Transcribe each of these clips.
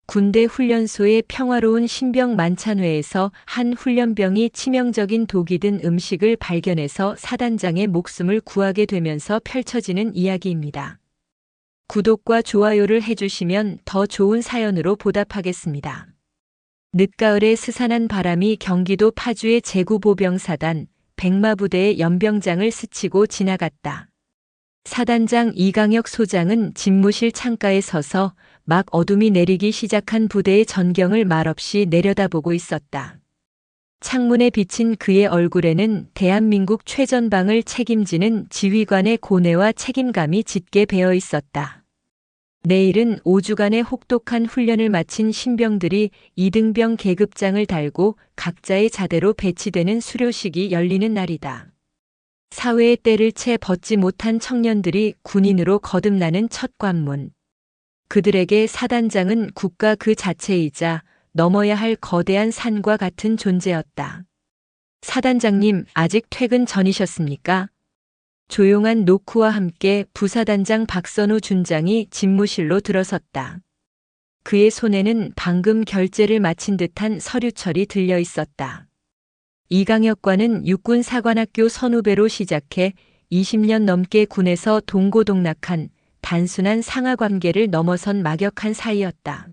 군대 훈련소의 평화로운 신병 만찬회에서 한 훈련병이 치명적인 독이 든 음식을 발견해서 사단장의 목숨을 구하게 되면서 펼쳐지는 이야기입니다. 구독과 좋아요를 해주시면 더 좋은 사연으로 보답하겠습니다. 늦가을에 스산한 바람이 경기도 파주의 제구보병사단 백마부대의 연병장을 스치고 지나갔다. 사단장 이강혁 소장은 집무실 창가에 서서 막 어둠이 내리기 시작한 부대의 전경을 말없이 내려다보고 있었다. 창문에 비친 그의 얼굴에는 대한민국 최전방을 책임지는 지휘관의 고뇌와 책임감이 짙게 배어 있었다. 내일은 5주간의 혹독한 훈련을 마친 신병들이 이등병 계급장을 달고 각자의 자대로 배치되는 수료식이 열리는 날이다. 사회의 때를 채 벗지 못한 청년들이 군인으로 거듭나는 첫 관문. 그들에게 사단장은 국가 그 자체이자 넘어야 할 거대한 산과 같은 존재였다. 사단장님, 아직 퇴근 전이셨습니까? 조용한 노크와 함께 부사단장 박선우 준장이 집무실로 들어섰다. 그의 손에는 방금 결제를 마친 듯한 서류철이 들려 있었다. 이강혁과는 육군사관학교 선후배로 시작해 20년 넘게 군에서 동고동락한 단순한 상하관계를 넘어선 막역한 사이였다.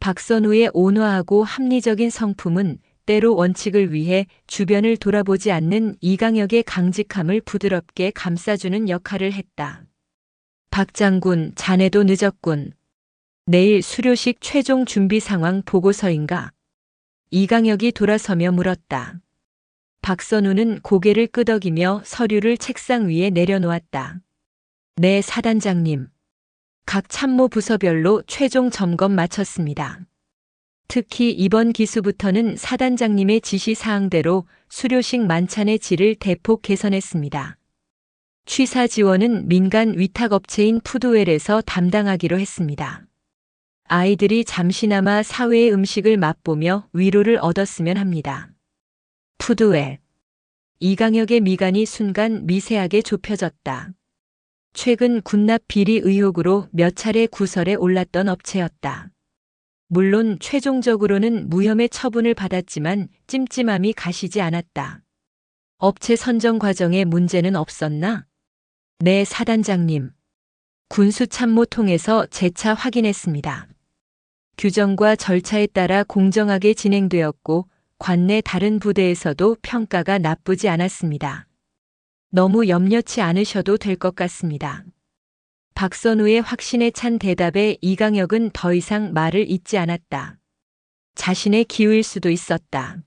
박선우의 온화하고 합리적인 성품은 때로 원칙을 위해 주변을 돌아보지 않는 이강혁의 강직함을 부드럽게 감싸주는 역할을 했다. 박 장군, 자네도 늦었군. 내일 수료식 최종 준비 상황 보고서인가? 이강혁이 돌아서며 물었다. 박선우는 고개를 끄덕이며 서류를 책상 위에 내려놓았다. 네, 사단장님. 각 참모 부서별로 최종 점검 마쳤습니다. 특히 이번 기수부터는 사단장님의 지시사항대로 수료식 만찬의 질을 대폭 개선했습니다. 취사 지원은 민간 위탁업체인 푸드웰에서 담당하기로 했습니다. 아이들이 잠시나마 사회의 음식을 맛보며 위로를 얻었으면 합니다. 푸드웰. 이강혁의 미간이 순간 미세하게 좁혀졌다. 최근 군납 비리 의혹으로 몇 차례 구설에 올랐던 업체였다. 물론 최종적으로는 무혐의 처분을 받았지만 찜찜함이 가시지 않았다. 업체 선정 과정에 문제는 없었나? 네, 사단장님. 군수참모통에서 재차 확인했습니다. 규정과 절차에 따라 공정하게 진행되었고 관내 다른 부대에서도 평가가 나쁘지 않았습니다. 너무 염려치 않으셔도 될 것 같습니다. 박선우의 확신에 찬 대답에 이강혁은 더 이상 말을 잇지 않았다. 자신의 기우일 수도 있었다.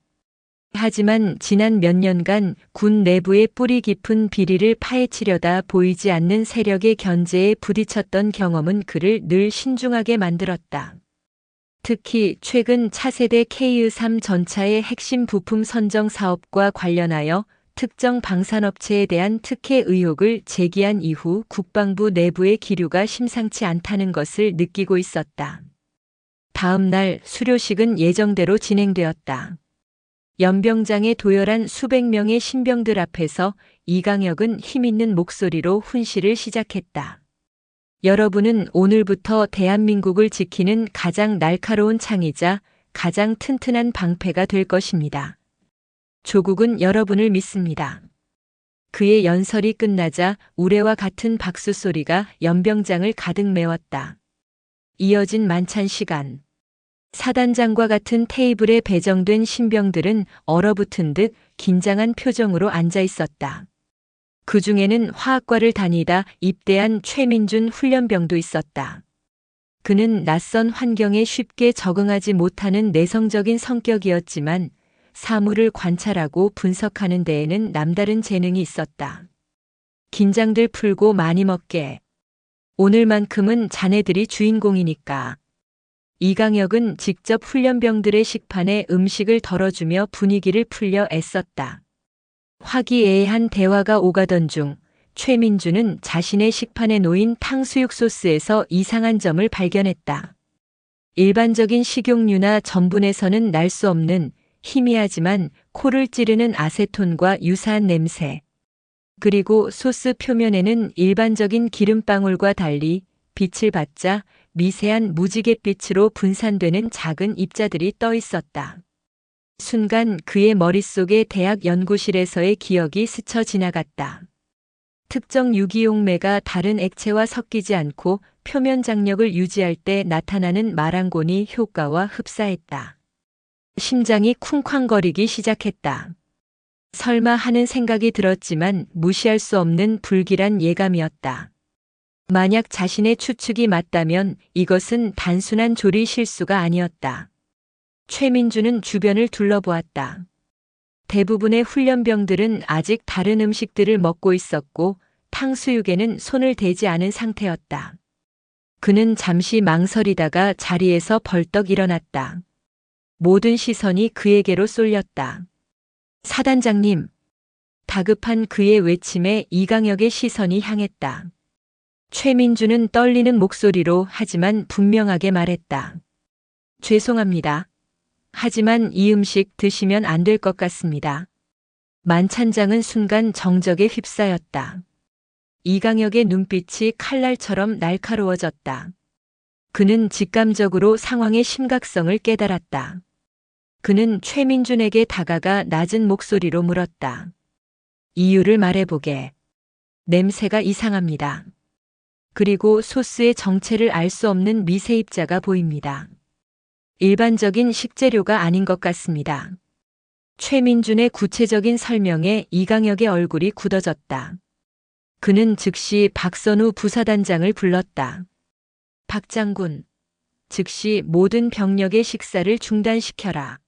하지만 지난 몇 년간 군 내부의 뿌리 깊은 비리를 파헤치려다 보이지 않는 세력의 견제에 부딪혔던 경험은 그를 늘 신중하게 만들었다. 특히 최근 차세대 K-3 전차의 핵심 부품 선정 사업과 관련하여 특정 방산업체에 대한 특혜 의혹을 제기한 이후 국방부 내부의 기류가 심상치 않다는 것을 느끼고 있었다. 다음 날 수료식은 예정대로 진행되었다. 연병장에 도열한 수백 명의 신병들 앞에서 이강혁은 힘있는 목소리로 훈시를 시작했다. 여러분은 오늘부터 대한민국을 지키는 가장 날카로운 창이자 가장 튼튼한 방패가 될 것입니다. 조국은 여러분을 믿습니다. 그의 연설이 끝나자 우레와 같은 박수 소리가 연병장을 가득 메웠다. 이어진 만찬 시간. 사단장과 같은 테이블에 배정된 신병들은 얼어붙은 듯 긴장한 표정으로 앉아 있었다. 그 중에는 화학과를 다니다 입대한 최민준 훈련병도 있었다. 그는 낯선 환경에 쉽게 적응하지 못하는 내성적인 성격이었지만 사물을 관찰하고 분석하는 데에는 남다른 재능이 있었다. 긴장들 풀고 많이 먹게. 오늘만큼은 자네들이 주인공이니까. 이강혁은 직접 훈련병들의 식판에 음식을 덜어주며 분위기를 풀려 애썼다. 화기애애한 대화가 오가던 중 최민주는 자신의 식판에 놓인 탕수육 소스에서 이상한 점을 발견했다. 일반적인 식용유나 전분에서는 날 수 없는 희미하지만 코를 찌르는 아세톤과 유사한 냄새. 그리고 소스 표면에는 일반적인 기름방울과 달리 빛을 받자 미세한 무지갯빛으로 분산되는 작은 입자들이 떠 있었다. 순간 그의 머릿속에 대학 연구실에서의 기억이 스쳐 지나갔다. 특정 유기용매가 다른 액체와 섞이지 않고 표면 장력을 유지할 때 나타나는 마랑고니 효과와 흡사했다. 심장이 쿵쾅거리기 시작했다. 설마 하는 생각이 들었지만 무시할 수 없는 불길한 예감이었다. 만약 자신의 추측이 맞다면 이것은 단순한 조리 실수가 아니었다. 최민주는 주변을 둘러보았다. 대부분의 훈련병들은 아직 다른 음식들을 먹고 있었고 탕수육에는 손을 대지 않은 상태였다. 그는 잠시 망설이다가 자리에서 벌떡 일어났다. 모든 시선이 그에게로 쏠렸다. 사단장님. 다급한 그의 외침에 이강혁의 시선이 향했다. 최민주는 떨리는 목소리로 하지만 분명하게 말했다. 죄송합니다. 하지만 이 음식 드시면 안 될 것 같습니다. 만찬장은 순간 정적에 휩싸였다. 이강혁의 눈빛이 칼날처럼 날카로워졌다. 그는 직감적으로 상황의 심각성을 깨달았다. 그는 최민준에게 다가가 낮은 목소리로 물었다. 이유를 말해보게. 냄새가 이상합니다. 그리고 소스의 정체를 알 수 없는 미세 입자가 보입니다. 일반적인 식재료가 아닌 것 같습니다. 최민준의 구체적인 설명에 이강혁의 얼굴이 굳어졌다. 그는 즉시 박선우 부사단장을 불렀다. 박 장군, 즉시 모든 병력의 식사를 중단시켜라.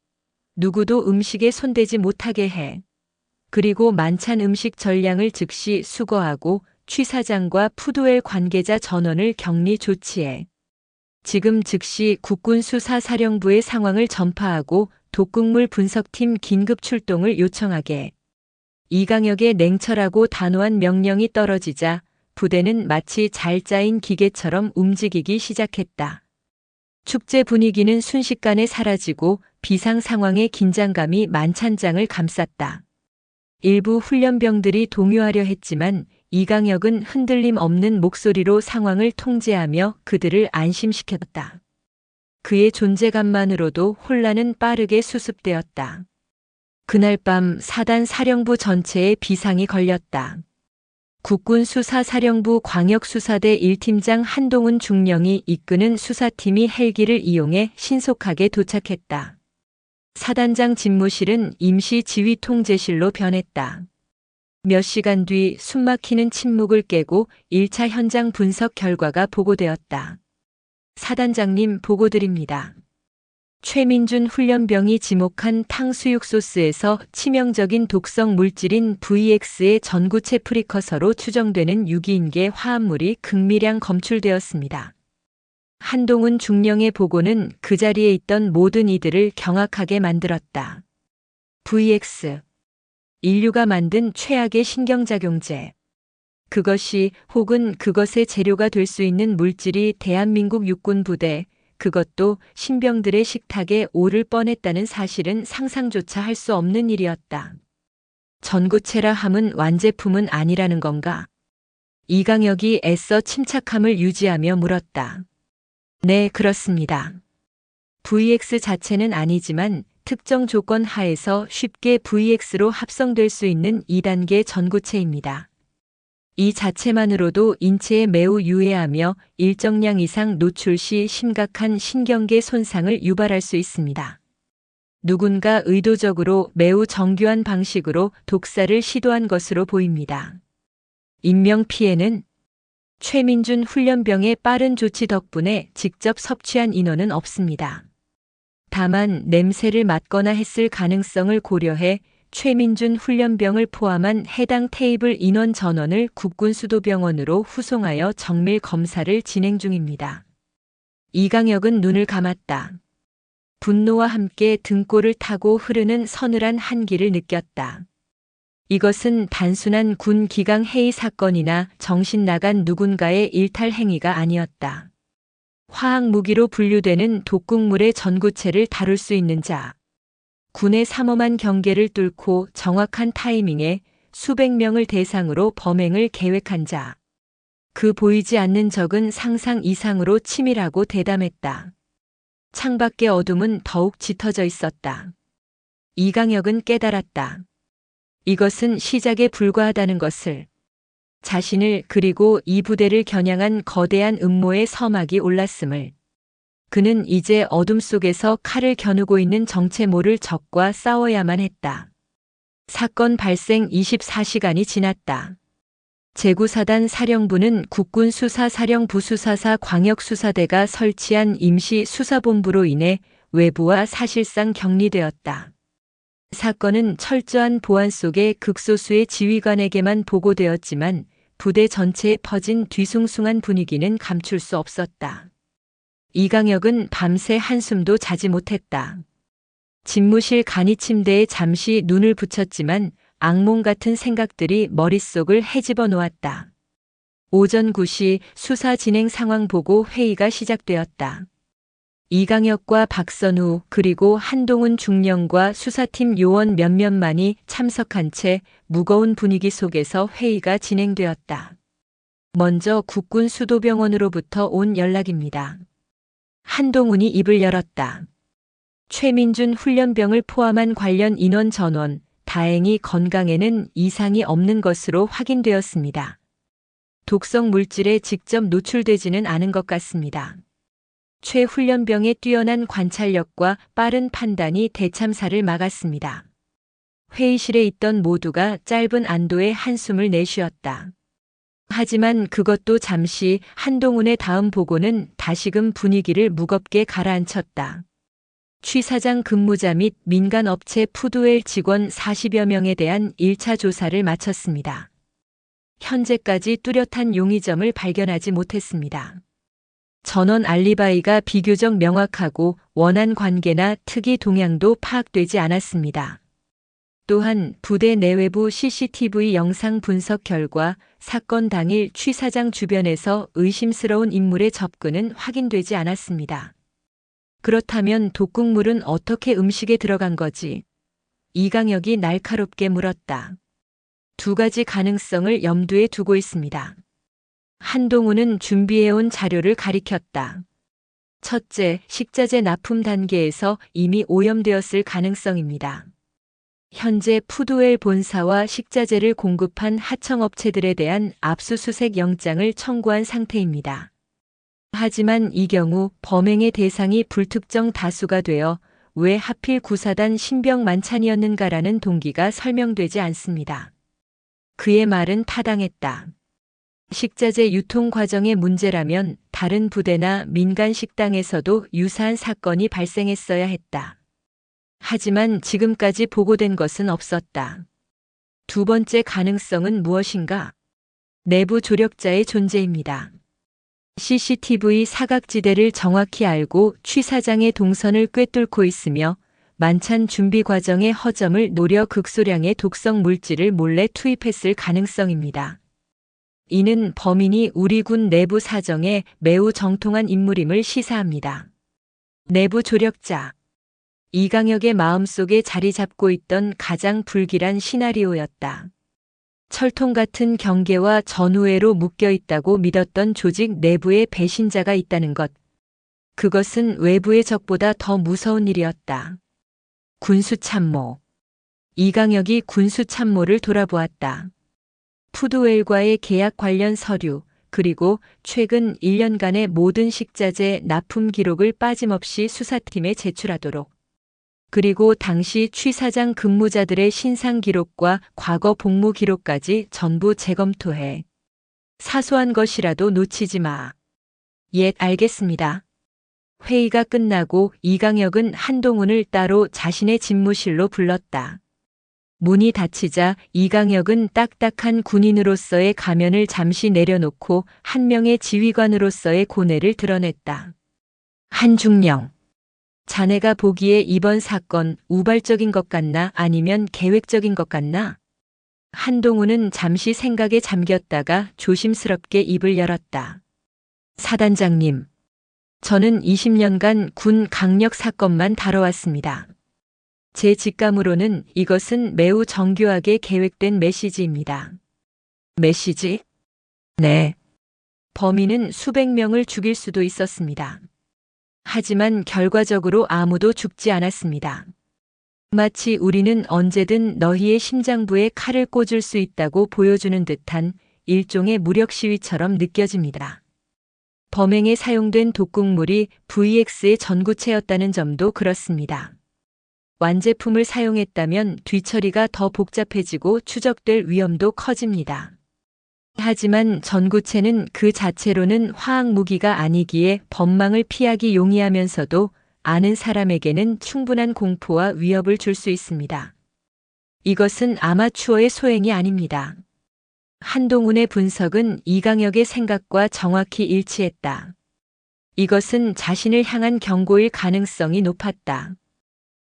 누구도 음식에 손대지 못하게 해. 그리고 만찬 음식 전량을 즉시 수거하고 취사장과 푸드웰 관계자 전원을 격리 조치해. 지금 즉시 국군수사사령부의 상황을 전파하고 독극물 분석팀 긴급 출동을 요청하게. 이강혁의 냉철하고 단호한 명령이 떨어지자 부대는 마치 잘 짜인 기계처럼 움직이기 시작했다. 축제 분위기는 순식간에 사라지고 비상 상황의 긴장감이 만찬장을 감쌌다. 일부 훈련병들이 동요하려 했지만 이강혁은 흔들림 없는 목소리로 상황을 통제하며 그들을 안심시켰다. 그의 존재감만으로도 혼란은 빠르게 수습되었다. 그날 밤 사단 사령부 전체에 비상이 걸렸다. 국군수사사령부 광역수사대 1팀장 한동훈 중령이 이끄는 수사팀이 헬기를 이용해 신속하게 도착했다. 사단장 집무실은 임시 지휘통제실로 변했다. 몇 시간 뒤 숨막히는 침묵을 깨고 1차 현장 분석 결과가 보고되었다. 사단장님 보고드립니다. 최민준 훈련병이 지목한 탕수육 소스에서 치명적인 독성 물질인 VX의 전구체 프리커서로 추정되는 유기인계 화합물이 극미량 검출되었습니다. 한동훈 중령의 보고는 그 자리에 있던 모든 이들을 경악하게 만들었다. VX. 인류가 만든 최악의 신경작용제. 그것이 혹은 그것의 재료가 될 수 있는 물질이 대한민국 육군 부대, 그것도 신병들의 식탁에 오를 뻔했다는 사실은 상상조차 할 수 없는 일이었다. 전구체라 함은 완제품은 아니라는 건가? 이강혁이 애써 침착함을 유지하며 물었다. 네, 그렇습니다. VX 자체는 아니지만 특정 조건 하에서 쉽게 VX로 합성될 수 있는 2단계 전구체입니다. 이 자체만으로도 인체에 매우 유해하며 일정량 이상 노출 시 심각한 신경계 손상을 유발할 수 있습니다. 누군가 의도적으로 매우 정교한 방식으로 독사를 시도한 것으로 보입니다. 인명피해는 최민준 훈련병의 빠른 조치 덕분에 직접 섭취한 인원은 없습니다. 다만 냄새를 맡거나 했을 가능성을 고려해 최민준 훈련병을 포함한 해당 테이블 인원 전원을 국군수도병원으로 후송하여 정밀 검사를 진행 중입니다. 이강혁은 눈을 감았다. 분노와 함께 등골을 타고 흐르는 서늘한 한기를 느꼈다. 이것은 단순한 군 기강 해이 사건이나 정신 나간 누군가의 일탈 행위가 아니었다. 화학 무기로 분류되는 독극물의 전구체를 다룰 수 있는 자. 군의 삼엄한 경계를 뚫고 정확한 타이밍에 수백 명을 대상으로 범행을 계획한 자. 그 보이지 않는 적은 상상 이상으로 치밀하고 대담했다. 창밖의 어둠은 더욱 짙어져 있었다. 이강혁은 깨달았다. 이것은 시작에 불과하다는 것을. 자신을 그리고 이 부대를 겨냥한 거대한 음모의 서막이 올랐음을. 그는 이제 어둠 속에서 칼을 겨누고 있는 정체모를 적과 싸워야만 했다. 사건 발생 24시간이 지났다. 제9사단 사령부는 국군수사사령부 수사사 광역수사대가 설치한 임시수사본부로 인해 외부와 사실상 격리되었다. 사건은 철저한 보안 속에 극소수의 지휘관에게만 보고되었지만 부대 전체에 퍼진 뒤숭숭한 분위기는 감출 수 없었다. 이강혁은 밤새 한숨도 자지 못했다. 집무실 간이 침대에 잠시 눈을 붙였지만 악몽 같은 생각들이 머릿속을 헤집어 놓았다. 오전 9시 수사 진행 상황 보고 회의가 시작되었다. 이강혁과 박선우 그리고 한동훈 중령과 수사팀 요원 몇몇만이 참석한 채 무거운 분위기 속에서 회의가 진행되었다. 먼저 국군 수도병원으로부터 온 연락입니다. 한동훈이 입을 열었다. 최민준 훈련병을 포함한 관련 인원 전원, 다행히 건강에는 이상이 없는 것으로 확인되었습니다. 독성 물질에 직접 노출되지는 않은 것 같습니다. 최 훈련병의 뛰어난 관찰력과 빠른 판단이 대참사를 막았습니다. 회의실에 있던 모두가 짧은 안도의 한숨을 내쉬었다. 하지만 그것도 잠시. 한동훈의 다음 보고는 다시금 분위기를 무겁게 가라앉혔다. 취 사장 근무자 및 민간업체 푸드웰 직원 40여 명에 대한 1차 조사를 마쳤습니다. 현재까지 뚜렷한 용의점을 발견하지 못했습니다. 전원 알리바이가 비교적 명확하고 원한 관계나 특이 동향도 파악되지 않았습니다. 또한 부대 내외부 CCTV 영상 분석 결과 사건 당일 취 사장 주변에서 의심스러운 인물의 접근은 확인되지 않았습니다. 그렇다면 독극물은 어떻게 음식에 들어간 거지? 이강혁이 날카롭게 물었다. 두 가지 가능성을 염두에 두고 있습니다. 한동훈은 준비해온 자료를 가리켰다. 첫째, 식자재 납품 단계에서 이미 오염되었을 가능성입니다. 현재 푸드웰 본사와 식자재를 공급한 하청업체들에 대한 압수수색 영장을 청구한 상태입니다. 하지만 이 경우 범행의 대상이 불특정 다수가 되어 왜 하필 구사단 신병 만찬이었는가라는 동기가 설명되지 않습니다. 그의 말은 타당했다. 식자재 유통 과정의 문제라면 다른 부대나 민간 식당에서도 유사한 사건이 발생했어야 했다. 하지만 지금까지 보고된 것은 없었다. 두 번째 가능성은 무엇인가? 내부 조력자의 존재입니다. CCTV 사각지대를 정확히 알고 취 사장의 동선을 꿰뚫고 있으며 만찬 준비 과정의 허점을 노려 극소량의 독성 물질을 몰래 투입했을 가능성입니다. 이는 범인이 우리 군 내부 사정에 매우 정통한 인물임을 시사합니다. 내부 조력자. 이강혁의 마음속에 자리 잡고 있던 가장 불길한 시나리오였다. 철통 같은 경계와 전우회로 묶여 있다고 믿었던 조직 내부에 배신자가 있다는 것. 그것은 외부의 적보다 더 무서운 일이었다. 군수참모. 이강혁이 군수참모를 돌아보았다. 푸드웰과의 계약 관련 서류, 그리고 최근 1년간의 모든 식자재 납품 기록을 빠짐없이 수사팀에 제출하도록. 그리고 당시 취 사장 근무자들의 신상 기록과 과거 복무 기록까지 전부 재검토해. 사소한 것이라도 놓치지 마. 예, 알겠습니다. 회의가 끝나고 이강혁은 한동훈을 따로 자신의 집무실로 불렀다. 문이 닫히자 이강혁은 딱딱한 군인으로서의 가면을 잠시 내려놓고 한 명의 지휘관으로서의 고뇌를 드러냈다. 한중령. 자네가 보기에 이번 사건 우발적인 것 같나 아니면 계획적인 것 같나? 한동훈은 잠시 생각에 잠겼다가 조심스럽게 입을 열었다. 사단장님, 저는 20년간 군 강력 사건만 다뤄왔습니다. 제 직감으로는 이것은 매우 정교하게 계획된 메시지입니다. 메시지? 네. 범인은 수백 명을 죽일 수도 있었습니다. 하지만 결과적으로 아무도 죽지 않았습니다. 마치 우리는 언제든 너희의 심장부에 칼을 꽂을 수 있다고 보여주는 듯한 일종의 무력 시위처럼 느껴집니다. 범행에 사용된 독극물이 VX의 전구체였다는 점도 그렇습니다. 완제품을 사용했다면 뒤처리가 더 복잡해지고 추적될 위험도 커집니다. 하지만 전구체는 그 자체로는 화학 무기가 아니기에 법망을 피하기 용이하면서도 아는 사람에게는 충분한 공포와 위협을 줄 수 있습니다. 이것은 아마추어의 소행이 아닙니다. 한동훈의 분석은 이강혁의 생각과 정확히 일치했다. 이것은 자신을 향한 경고일 가능성이 높았다.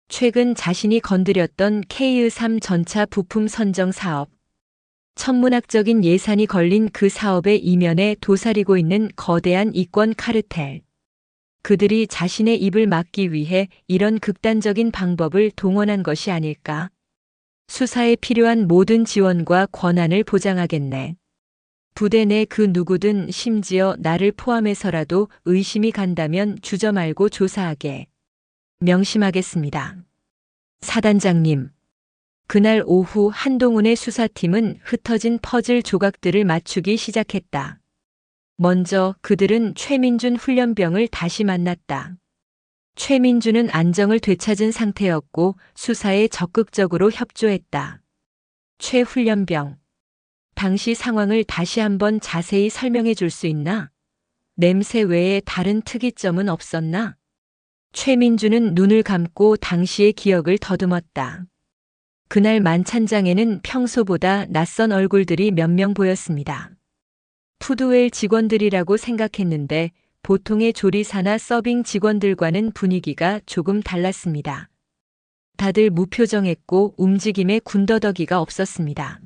최근 자신이 건드렸던 K-3 전차 부품 선정 사업. 천문학적인 예산이 걸린 그 사업의 이면에 도사리고 있는 거대한 이권 카르텔. 그들이 자신의 입을 막기 위해 이런 극단적인 방법을 동원한 것이 아닐까? 수사에 필요한 모든 지원과 권한을 보장하겠네. 부대 내 그 누구든 심지어 나를 포함해서라도 의심이 간다면 주저 말고 조사하게. 명심하겠습니다. 사단장님. 그날 오후 한동훈의 수사팀은 흩어진 퍼즐 조각들을 맞추기 시작했다. 먼저 그들은 최민준 훈련병을 다시 만났다. 최민준은 안정을 되찾은 상태였고 수사에 적극적으로 협조했다. 최 훈련병. 당시 상황을 다시 한번 자세히 설명해 줄 수 있나? 냄새 외에 다른 특이점은 없었나? 최민준은 눈을 감고 당시의 기억을 더듬었다. 그날 만찬장에는 평소보다 낯선 얼굴들이 몇 명 보였습니다. 푸드웰 직원들이라고 생각했는데 보통의 조리사나 서빙 직원들과는 분위기가 조금 달랐습니다. 다들 무표정했고 움직임에 군더더기가 없었습니다.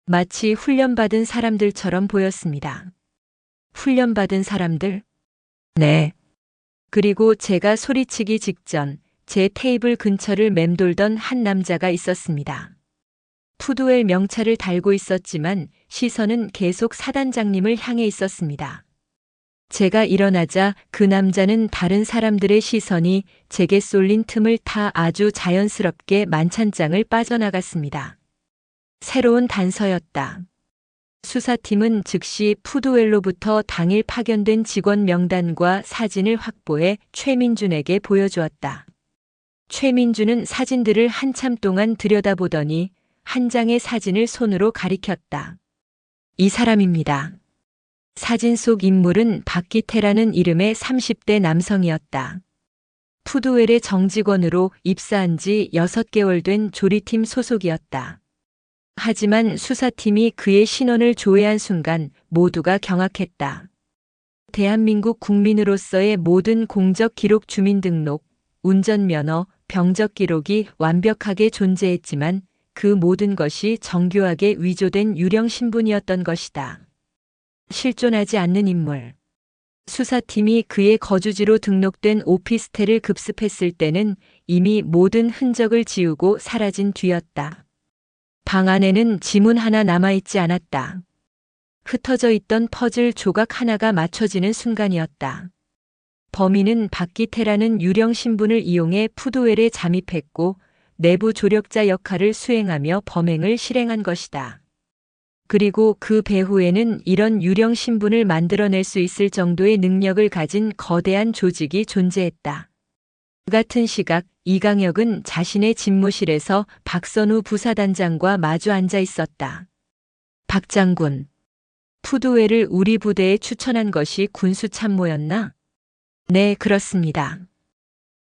마치 훈련받은 사람들처럼 보였습니다. 훈련받은 사람들? 네. 그리고 제가 소리치기 직전 제 테이블 근처를 맴돌던 한 남자가 있었습니다. 푸드웰 명찰을 달고 있었지만 시선은 계속 사단장님을 향해 있었습니다. 제가 일어나자 그 남자는 다른 사람들의 시선이 제게 쏠린 틈을 타 아주 자연스럽게 만찬장을 빠져나갔습니다. 새로운 단서였다. 수사팀은 즉시 푸드웰로부터 당일 파견된 직원 명단과 사진을 확보해 최민준에게 보여주었다. 최민준은 사진들을 한참 동안 들여다보더니 한 장의 사진을 손으로 가리켰다. 이 사람입니다. 사진 속 인물은 박기태라는 이름의 30대 남성이었다. 푸드웰의 정직원으로 입사한 지 6개월 된 조리팀 소속이었다. 하지만 수사팀이 그의 신원을 조회한 순간 모두가 경악했다. 대한민국 국민으로서의 모든 공적 기록 주민등록, 운전면허, 병적 기록이 완벽하게 존재했지만 그 모든 것이 정교하게 위조된 유령 신분이었던 것이다. 실존하지 않는 인물. 수사팀이 그의 거주지로 등록된 오피스텔을 급습했을 때는 이미 모든 흔적을 지우고 사라진 뒤였다. 방 안에는 지문 하나 남아있지 않았다. 흩어져 있던 퍼즐 조각 하나가 맞춰지는 순간이었다. 범인은 박기태라는 유령 신분을 이용해 푸드웰에 잠입했고 내부 조력자 역할을 수행하며 범행을 실행한 것이다. 그리고 그 배후에는 이런 유령 신분을 만들어낼 수 있을 정도의 능력을 가진 거대한 조직이 존재했다. 같은 시각 이강혁은 자신의 집무실에서 박선우 부사단장과 마주 앉아 있었다. 박 장군, 푸드웰을 우리 부대에 추천한 것이 군수참모였나? 네, 그렇습니다.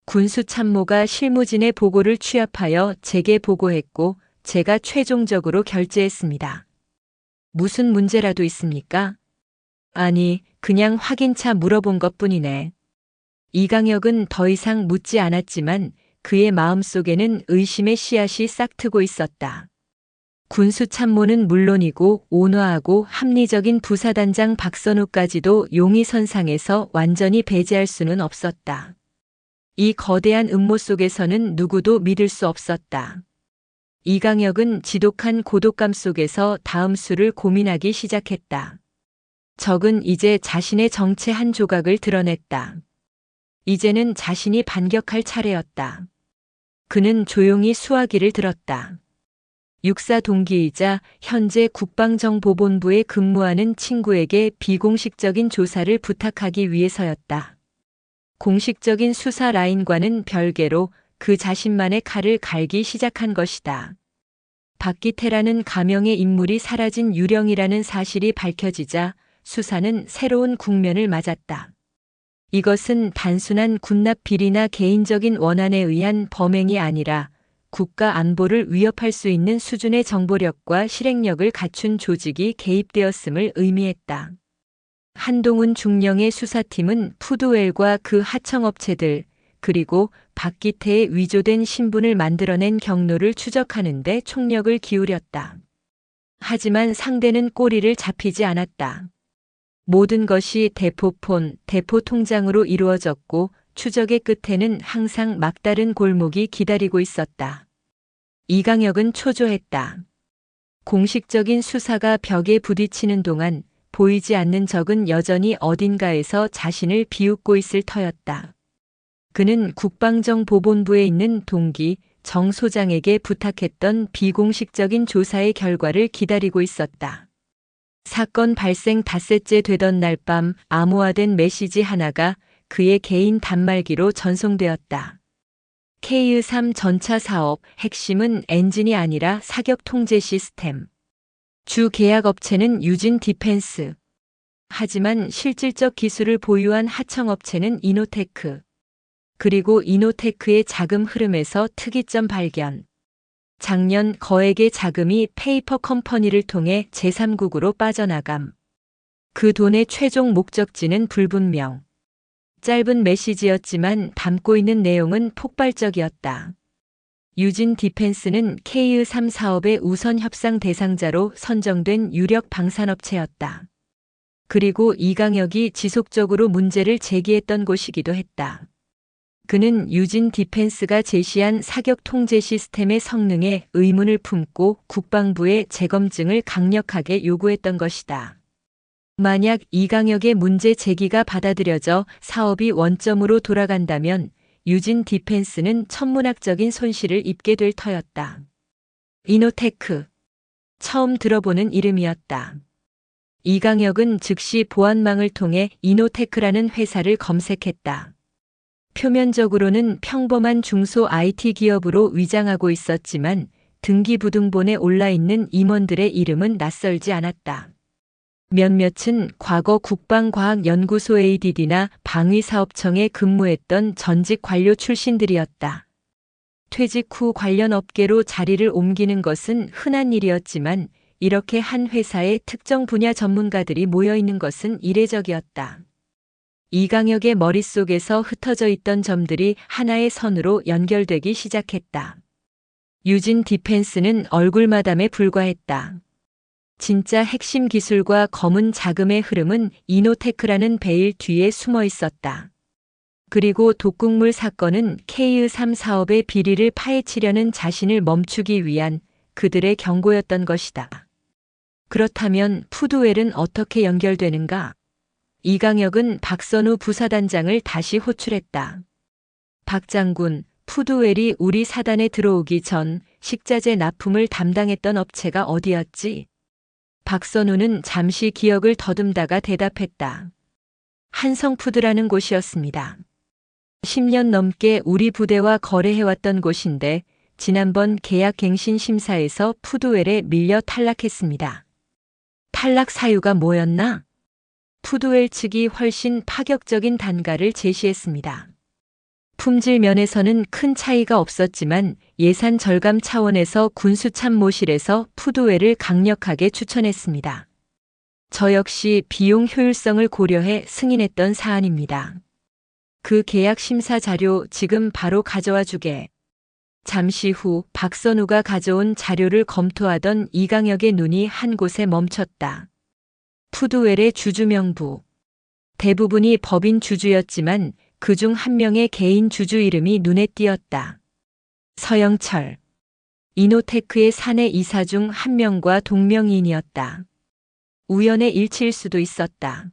군수참모가 실무진의 보고를 취합하여 제게 보고했고 제가 최종적으로 결재했습니다. 무슨 문제라도 있습니까? 아니, 그냥 확인차 물어본 것뿐이네. 이강혁은 더 이상 묻지 않았지만 그의 마음속에는 의심의 씨앗이 싹트고 있었다. 군수참모는 물론이고 온화하고 합리적인 부사단장 박선우까지도 용의선상에서 완전히 배제할 수는 없었다. 이 거대한 음모 속에서는 누구도 믿을 수 없었다. 이강혁은 지독한 고독감 속에서 다음 수를 고민하기 시작했다. 적은 이제 자신의 정체 한 조각을 드러냈다. 이제는 자신이 반격할 차례였다. 그는 조용히 수화기를 들었다. 육사 동기이자 현재 국방정보본부에 근무하는 친구에게 비공식적인 조사를 부탁하기 위해서였다. 공식적인 수사 라인과는 별개로 그 자신만의 칼을 갈기 시작한 것이다. 박기태라는 가명의 인물이 사라진 유령이라는 사실이 밝혀지자 수사는 새로운 국면을 맞았다. 이것은 단순한 군납 비리나 개인적인 원한에 의한 범행이 아니라 국가 안보를 위협할 수 있는 수준의 정보력과 실행력을 갖춘 조직이 개입되었음을 의미했다. 한동훈 중령의 수사팀은 푸드웰과 그 하청업체들, 그리고 박기태의 위조된 신분을 만들어낸 경로를 추적하는 데 총력을 기울였다. 하지만 상대는 꼬리를 잡히지 않았다. 모든 것이 대포폰, 대포통장으로 이루어졌고 추적의 끝에는 항상 막다른 골목이 기다리고 있었다. 이강혁은 초조했다. 공식적인 수사가 벽에 부딪히는 동안 보이지 않는 적은 여전히 어딘가에서 자신을 비웃고 있을 터였다. 그는 국방정보본부에 있는 동기 정 소장에게 부탁했던 비공식적인 조사의 결과를 기다리고 있었다. 사건 발생 닷새째 되던 날 밤 암호화된 메시지 하나가 그의 개인 단말기로 전송되었다. KU-3 전차 사업 핵심은 엔진이 아니라 사격 통제 시스템. 주 계약업체는 유진 디펜스. 하지만 실질적 기술을 보유한 하청업체는 이노테크. 그리고 이노테크의 자금 흐름에서 특이점 발견. 작년 거액의 자금이 페이퍼 컴퍼니를 통해 제3국으로 빠져나감. 그 돈의 최종 목적지는 불분명. 짧은 메시지였지만 담고 있는 내용은 폭발적이었다. 유진 디펜스는 KU-3 사업의 우선 협상 대상자로 선정된 유력 방산업체였다. 그리고 이강혁이 지속적으로 문제를 제기했던 곳이기도 했다. 그는 유진 디펜스가 제시한 사격 통제 시스템의 성능에 의문을 품고 국방부에 재검증을 강력하게 요구했던 것이다. 만약 이강혁의 문제 제기가 받아들여져 사업이 원점으로 돌아간다면 유진 디펜스는 천문학적인 손실을 입게 될 터였다. 이노테크. 처음 들어보는 이름이었다. 이강혁은 즉시 보안망을 통해 이노테크라는 회사를 검색했다. 표면적으로는 평범한 중소 IT 기업으로 위장하고 있었지만 등기부등본에 올라있는 임원들의 이름은 낯설지 않았다. 몇몇은 과거 국방과학연구소 ADD나 방위사업청에 근무했던 전직 관료 출신들이었다. 퇴직 후 관련 업계로 자리를 옮기는 것은 흔한 일이었지만 이렇게 한 회사에 특정 분야 전문가들이 모여 있는 것은 이례적이었다. 이강혁의 머릿속에서 흩어져 있던 점들이 하나의 선으로 연결되기 시작했다. 유진 디펜스는 얼굴마담에 불과했다. 진짜 핵심 기술과 검은 자금의 흐름은 이노테크라는 베일 뒤에 숨어 있었다. 그리고 독극물 사건은 KU-3 사업의 비리를 파헤치려는 자신을 멈추기 위한 그들의 경고였던 것이다. 그렇다면 푸드웰은 어떻게 연결되는가? 이강혁은 박선우 부사단장을 다시 호출했다. 박 장군, 푸드웰이 우리 사단에 들어오기 전 식자재 납품을 담당했던 업체가 어디였지? 박선우는 잠시 기억을 더듬다가 대답했다. 한성푸드라는 곳이었습니다. 10년 넘게 우리 부대와 거래해왔던 곳인데 지난번 계약 갱신 심사에서 푸드웰에 밀려 탈락했습니다. 탈락 사유가 뭐였나? 푸드웰 측이 훨씬 파격적인 단가를 제시했습니다. 품질 면에서는 큰 차이가 없었지만 예산 절감 차원에서 군수참모실에서 푸드웰을 강력하게 추천했습니다. 저 역시 비용 효율성을 고려해 승인했던 사안입니다. 그 계약 심사 자료 지금 바로 가져와 주게. 잠시 후 박선우가 가져온 자료를 검토하던 이강혁의 눈이 한 곳에 멈췄다. 푸드웰의 주주명부. 대부분이 법인 주주였지만 그중 한 명의 개인 주주 이름이 눈에 띄었다. 서영철. 이노테크의 사내 이사 중 한 명과 동명이인이었다. 우연의 일치일 수도 있었다.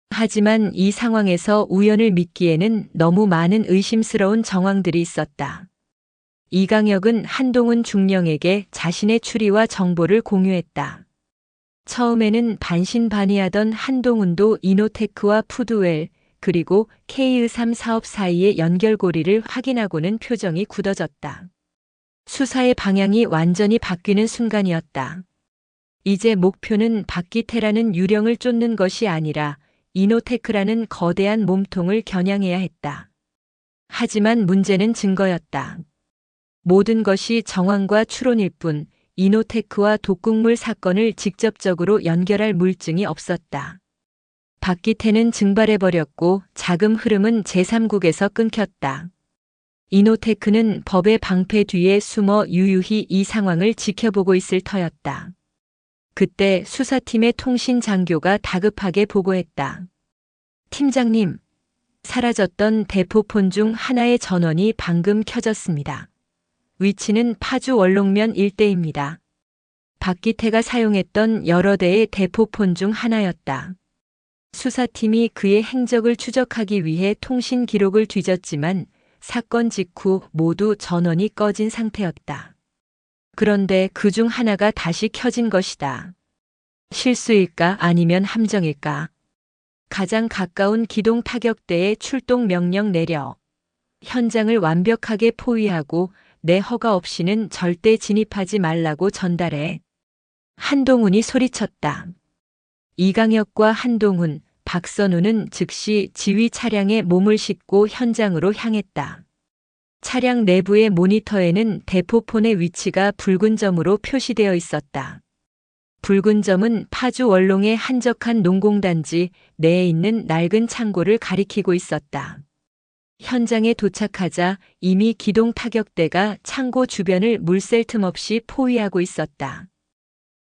하지만 이 상황에서 우연을 믿기에는 너무 많은 의심스러운 정황들이 있었다. 이강혁은 한동훈 중령에게 자신의 추리와 정보를 공유했다. 처음에는 반신반의하던 한동훈도 이노테크와 푸드웰 그리고 K의삼 사업 사이의 연결고리를 확인하고는 표정이 굳어졌다. 수사의 방향이 완전히 바뀌는 순간이었다. 이제 목표는 박기태라는 유령을 쫓는 것이 아니라 이노테크라는 거대한 몸통을 겨냥해야 했다. 하지만 문제는 증거였다. 모든 것이 정황과 추론일 뿐 이노테크와 독극물 사건을 직접적으로 연결할 물증이 없었다. 박기태는 증발해버렸고 자금 흐름은 제3국에서 끊겼다. 이노테크는 법의 방패 뒤에 숨어 유유히 이 상황을 지켜보고 있을 터였다. 그때 수사팀의 통신 장교가 다급하게 보고했다. 팀장님, 사라졌던 대포폰 중 하나의 전원이 방금 켜졌습니다. 위치는 파주 원롱면 일대입니다. 박기태가 사용했던 여러 대의 대포폰 중 하나였다. 수사팀이 그의 행적을 추적하기 위해 통신 기록을 뒤졌지만 사건 직후 모두 전원이 꺼진 상태였다. 그런데 그 중 하나가 다시 켜진 것이다. 실수일까 아니면 함정일까? 가장 가까운 기동 타격대에 출동 명령 내려. 현장을 완벽하게 포위하고 내 허가 없이는 절대 진입하지 말라고 전달해. 한동훈이 소리쳤다. 이강혁과 한동훈, 박선우는 즉시 지휘 차량에 몸을 싣고 현장으로 향했다. 차량 내부의 모니터에는 대포폰의 위치가 붉은 점으로 표시되어 있었다. 붉은 점은 파주 원롱의 한적한 농공단지 내에 있는 낡은 창고를 가리키고 있었다. 현장에 도착하자 이미 기동 타격대가 창고 주변을 물샐 틈 없이 포위하고 있었다.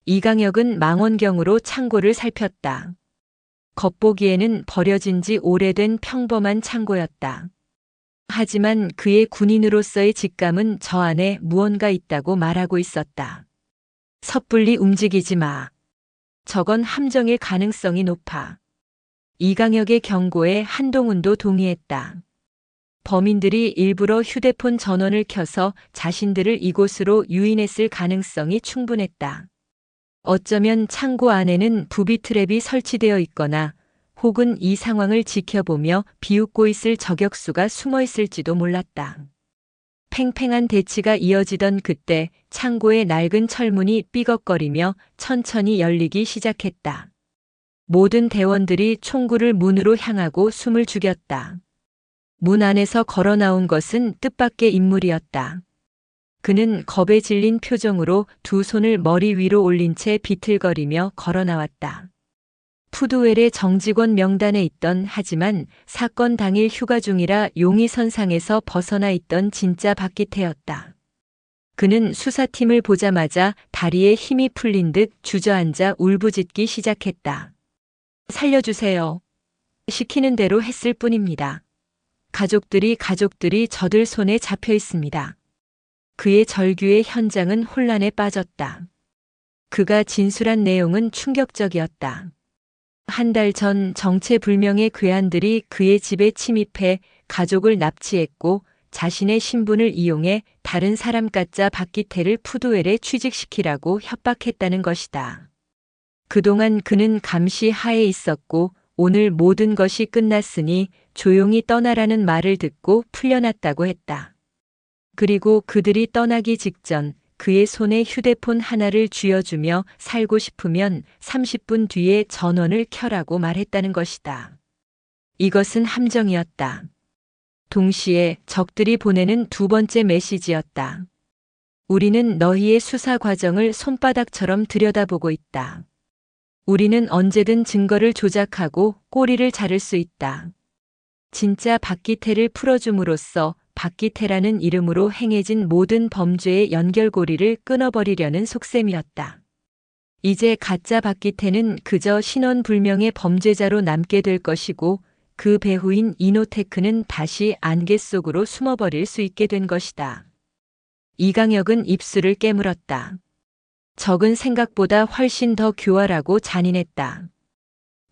이강혁은 망원경으로 창고를 살폈다. 겉보기에는 버려진 지 오래된 평범한 창고였다. 하지만 그의 군인으로서의 직감은 저 안에 무언가 있다고 말하고 있었다. 섣불리 움직이지 마. 저건 함정일 가능성이 높아. 이강혁의 경고에 한동훈도 동의했다. 범인들이 일부러 휴대폰 전원을 켜서 자신들을 이곳으로 유인했을 가능성이 충분했다. 어쩌면 창고 안에는 부비 트랩이 설치되어 있거나 혹은 이 상황을 지켜보며 비웃고 있을 저격수가 숨어 있을지도 몰랐다. 팽팽한 대치가 이어지던 그때 창고의 낡은 철문이 삐걱거리며 천천히 열리기 시작했다. 모든 대원들이 총구를 문으로 향하고 숨을 죽였다. 문 안에서 걸어 나온 것은 뜻밖의 인물이었다. 그는 겁에 질린 표정으로 두 손을 머리 위로 올린 채 비틀거리며 걸어 나왔다. 푸드웰의 정직원 명단에 있던 하지만 사건 당일 휴가 중이라 용의선상에서 벗어나 있던 진짜 박기태였다. 그는 수사팀을 보자마자 다리에 힘이 풀린 듯 주저앉아 울부짖기 시작했다. 살려주세요. 시키는 대로 했을 뿐입니다. 가족들이 저들 손에 잡혀 있습니다. 그의 절규의 현장은 혼란에 빠졌다. 그가 진술한 내용은 충격적이었다. 한 달 전 정체불명의 괴한들이 그의 집에 침입해 가족을 납치했고 자신의 신분을 이용해 다른 사람 가짜 박기태를 푸드웰에 취직시키라고 협박했다는 것이다. 그동안 그는 감시 하에 있었고 오늘 모든 것이 끝났으니 조용히 떠나라는 말을 듣고 풀려났다고 했다. 그리고 그들이 떠나기 직전 그의 손에 휴대폰 하나를 쥐어주며 살고 싶으면 30분 뒤에 전원을 켜라고 말했다는 것이다. 이것은 함정이었다. 동시에 적들이 보내는 두 번째 메시지였다. 우리는 너희의 수사 과정을 손바닥처럼 들여다보고 있다. 우리는 언제든 증거를 조작하고 꼬리를 자를 수 있다. 진짜 박기태를 풀어줌으로써 박기태라는 이름으로 행해진 모든 범죄의 연결고리를 끊어버리려는 속셈이었다. 이제 가짜 박기태는 그저 신원불명의 범죄자로 남게 될 것이고 그 배후인 이노테크는 다시 안개 속으로 숨어버릴 수 있게 된 것이다. 이강혁은 입술을 깨물었다. 적은 생각보다 훨씬 더 교활하고 잔인했다.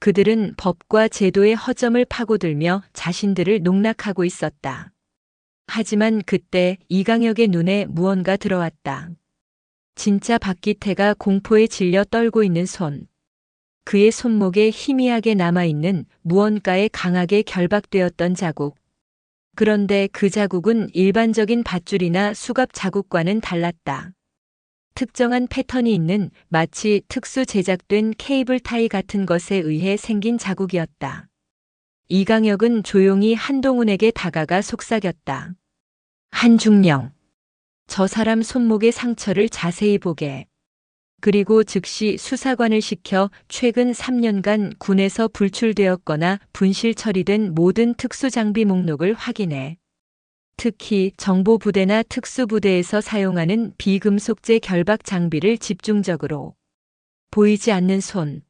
그들은 법과 제도의 허점을 파고들며 자신들을 농락하고 있었다. 하지만 그때 이강혁의 눈에 무언가 들어왔다. 진짜 박기태가 공포에 질려 떨고 있는 손. 그의 손목에 희미하게 남아있는 무언가에 강하게 결박되었던 자국. 그런데 그 자국은 일반적인 밧줄이나 수갑 자국과는 달랐다. 특정한 패턴이 있는 마치 특수 제작된 케이블 타이 같은 것에 의해 생긴 자국이었다. 이강혁은 조용히 한동훈에게 다가가 속삭였다. 한중령. 저 사람 손목의 상처를 자세히 보게. 그리고 즉시 수사관을 시켜 최근 3년간 군에서 불출되었거나 분실 처리된 모든 특수장비 목록을 확인해. 특히 정보부대나 특수부대에서 사용하는 비금속제 결박 장비를 집중적으로. 보이지 않는 손.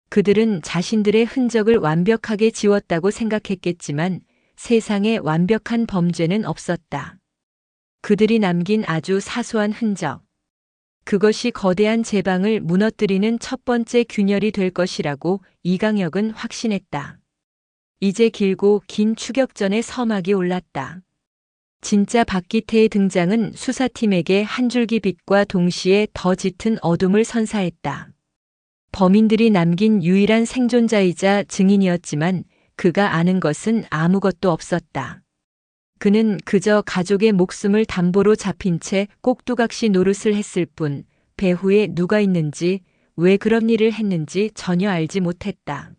그들은 자신들의 흔적을 완벽하게 지웠다고 생각했겠지만 세상에 완벽한 범죄는 없었다. 그들이 남긴 아주 사소한 흔적. 그것이 거대한 제방을 무너뜨리는 첫 번째 균열이 될 것이라고 이강혁은 확신했다. 이제 길고 긴 추격전의 서막이 올랐다. 진짜 박기태의 등장은 수사팀에게 한 줄기 빛과 동시에 더 짙은 어둠을 선사했다. 범인들이 남긴 유일한 생존자이자 증인이었지만 그가 아는 것은 아무것도 없었다. 그는 그저 가족의 목숨을 담보로 잡힌 채 꼭두각시 노릇을 했을 뿐 배후에 누가 있는지 왜 그런 일을 했는지 전혀 알지 못했다.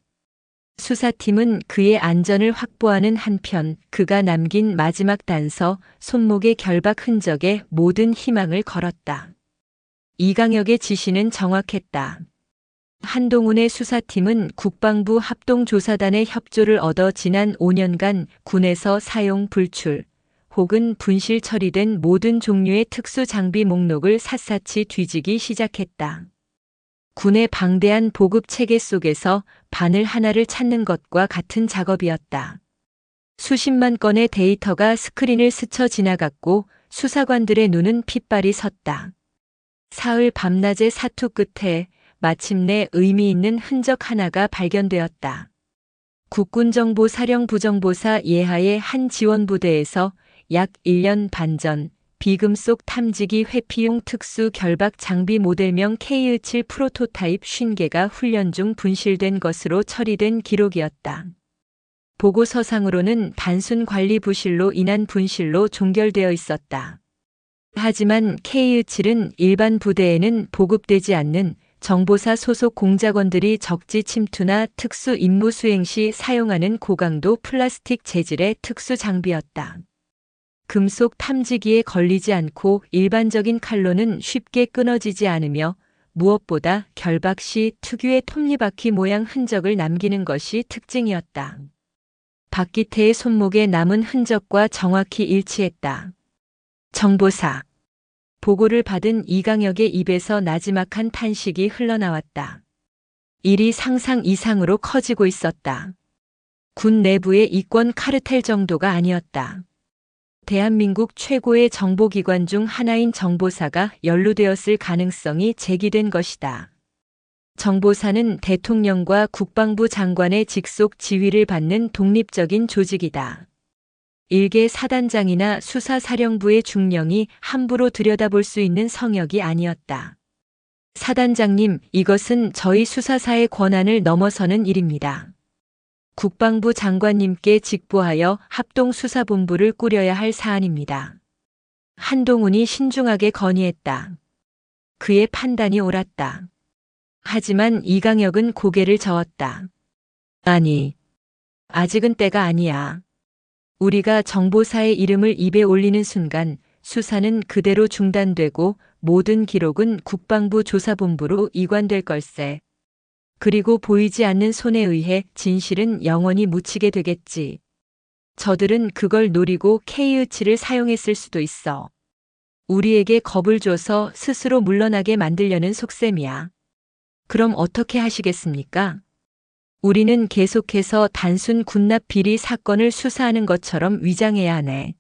수사팀은 그의 안전을 확보하는 한편 그가 남긴 마지막 단서 손목의 결박 흔적에 모든 희망을 걸었다. 이강혁의 지시는 정확했다. 한동훈의 수사팀은 국방부 합동조사단의 협조를 얻어 지난 5년간 군에서 사용 불출 혹은 분실 처리된 모든 종류의 특수장비 목록을 샅샅이 뒤지기 시작했다. 군의 방대한 보급 체계 속에서 바늘 하나를 찾는 것과 같은 작업이었다. 수십만 건의 데이터가 스크린을 스쳐 지나갔고 수사관들의 눈은 핏발이 섰다. 사흘 밤낮의 사투 끝에 마침내 의미 있는 흔적 하나가 발견되었다. 국군정보사령부정보사 예하의 한 지원부대에서 약 1년 반 전 비금속 탐지기 회피용 특수 결박 장비 모델명 K-17 프로토타입 50개가 훈련 중 분실된 것으로 처리된 기록이었다. 보고서상으로는 단순 관리 부실로 인한 분실로 종결되어 있었다. 하지만 K-17은 일반 부대에는 보급되지 않는 정보사 소속 공작원들이 적지 침투나 특수 임무 수행 시 사용하는 고강도 플라스틱 재질의 특수 장비였다. 금속 탐지기에 걸리지 않고 일반적인 칼로는 쉽게 끊어지지 않으며 무엇보다 결박 시 특유의 톱니바퀴 모양 흔적을 남기는 것이 특징이었다. 박기태의 손목에 남은 흔적과 정확히 일치했다. 정보사. 보고를 받은 이강혁의 입에서 나지막한 탄식이 흘러나왔다. 일이 상상 이상으로 커지고 있었다. 군 내부의 이권 카르텔 정도가 아니었다. 대한민국 최고의 정보기관 중 하나인 정보사가 연루되었을 가능성이 제기된 것이다. 정보사는 대통령과 국방부 장관의 직속 지휘를 받는 독립적인 조직이다. 일개 사단장이나 수사사령부의 중령이 함부로 들여다볼 수 있는 성역이 아니었다. 사단장님, 이것은 저희 수사사의 권한을 넘어서는 일입니다. 국방부 장관님께 직보하여 합동수사본부를 꾸려야 할 사안입니다. 한동훈이 신중하게 건의했다. 그의 판단이 옳았다. 하지만 이강혁은 고개를 저었다. 아니, 아직은 때가 아니야. 우리가 정보사의 이름을 입에 올리는 순간 수사는 그대로 중단되고 모든 기록은 국방부 조사본부로 이관될 걸세. 그리고 보이지 않는 손에 의해 진실은 영원히 묻히게 되겠지. 저들은 그걸 노리고 K-17을 사용했을 수도 있어. 우리에게 겁을 줘서 스스로 물러나게 만들려는 속셈이야. 그럼 어떻게 하시겠습니까? 우리는 계속해서 단순 군납 비리 사건을 수사하는 것처럼 위장해야 하네.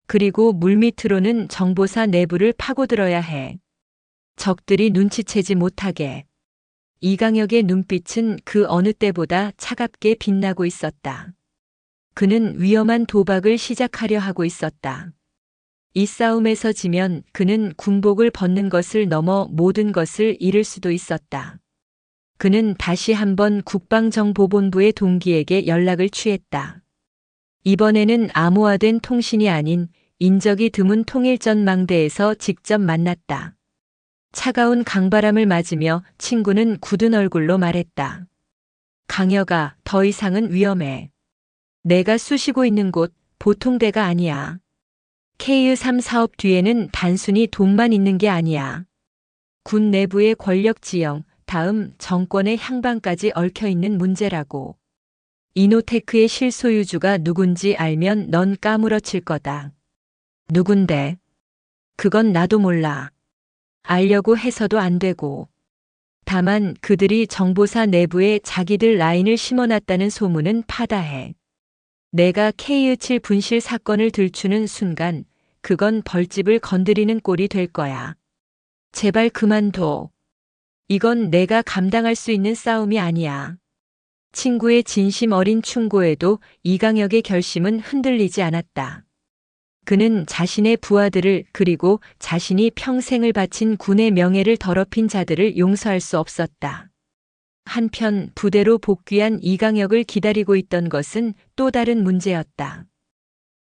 그리고 물밑으로는 정보사 내부를 파고들어야 해. 적들이 눈치채지 못하게. 이강혁의 눈빛은 그 어느 때보다 차갑게 빛나고 있었다. 그는 위험한 도박을 시작하려 하고 있었다. 이 싸움에서 지면 그는 군복을 벗는 것을 넘어 모든 것을 잃을 수도 있었다. 그는 다시 한번 국방정보본부의 동기에게 연락을 취했다. 이번에는 암호화된 통신이 아닌 인적이 드문 통일전망대에서 직접 만났다. 차가운 강바람을 맞으며 친구는 굳은 얼굴로 말했다. 강혁아, 더 이상은 위험해. 내가 쑤시고 있는 곳 보통 데가 아니야. KU3 사업 뒤에는 단순히 돈만 있는 게 아니야. 군 내부의 권력 지형, 다음 정권의 향방까지 얽혀 있는 문제라고. 이노테크의 실소유주가 누군지 알면 넌 까무러칠 거다. 누군데? 그건 나도 몰라. 알려고 해서도 안 되고. 다만 그들이 정보사 내부에 자기들 라인을 심어놨다는 소문은 파다해. 내가 KU7 분실 사건을 들추는 순간 그건 벌집을 건드리는 꼴이 될 거야. 제발 그만둬. 이건 내가 감당할 수 있는 싸움이 아니야. 친구의 진심 어린 충고에도 이강혁의 결심은 흔들리지 않았다. 그는 자신의 부하들을 그리고 자신이 평생을 바친 군의 명예를 더럽힌 자들을 용서할 수 없었다. 한편 부대로 복귀한 이강혁을 기다리고 있던 것은 또 다른 문제였다.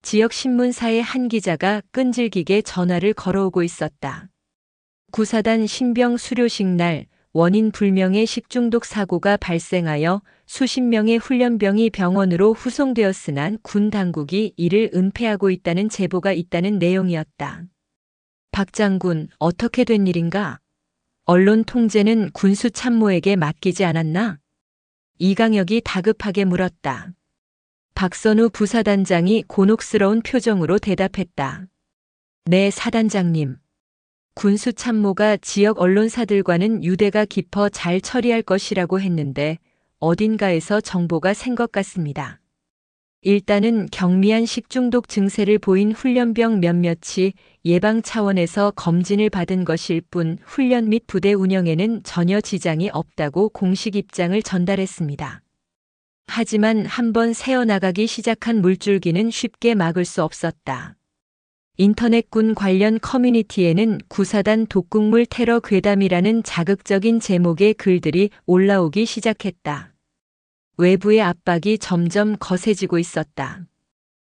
지역 신문사의 한 기자가 끈질기게 전화를 걸어오고 있었다. 구사단 신병 수료식 날 원인 불명의 식중독 사고가 발생하여 수십 명의 훈련병이 병원으로 후송되었으나 군 당국이 이를 은폐하고 있다는 제보가 있다는 내용이었다. 박 장군, 어떻게 된 일인가? 언론 통제는 군수 참모에게 맡기지 않았나? 이강혁이 다급하게 물었다. 박선우 부사단장이 곤혹스러운 표정으로 대답했다. 네, 사단장님. 군수 참모가 지역 언론사들과는 유대가 깊어 잘 처리할 것이라고 했는데 어딘가에서 정보가 샌 것 같습니다. 일단은 경미한 식중독 증세를 보인 훈련병 몇몇이 예방 차원에서 검진을 받은 것일 뿐 훈련 및 부대 운영에는 전혀 지장이 없다고 공식 입장을 전달했습니다. 하지만 한번 새어나가기 시작한 물줄기는 쉽게 막을 수 없었다. 인터넷군 관련 커뮤니티에는 구사단 독극물 테러 괴담이라는 자극적인 제목의 글들이 올라오기 시작했다. 외부의 압박이 점점 거세지고 있었다.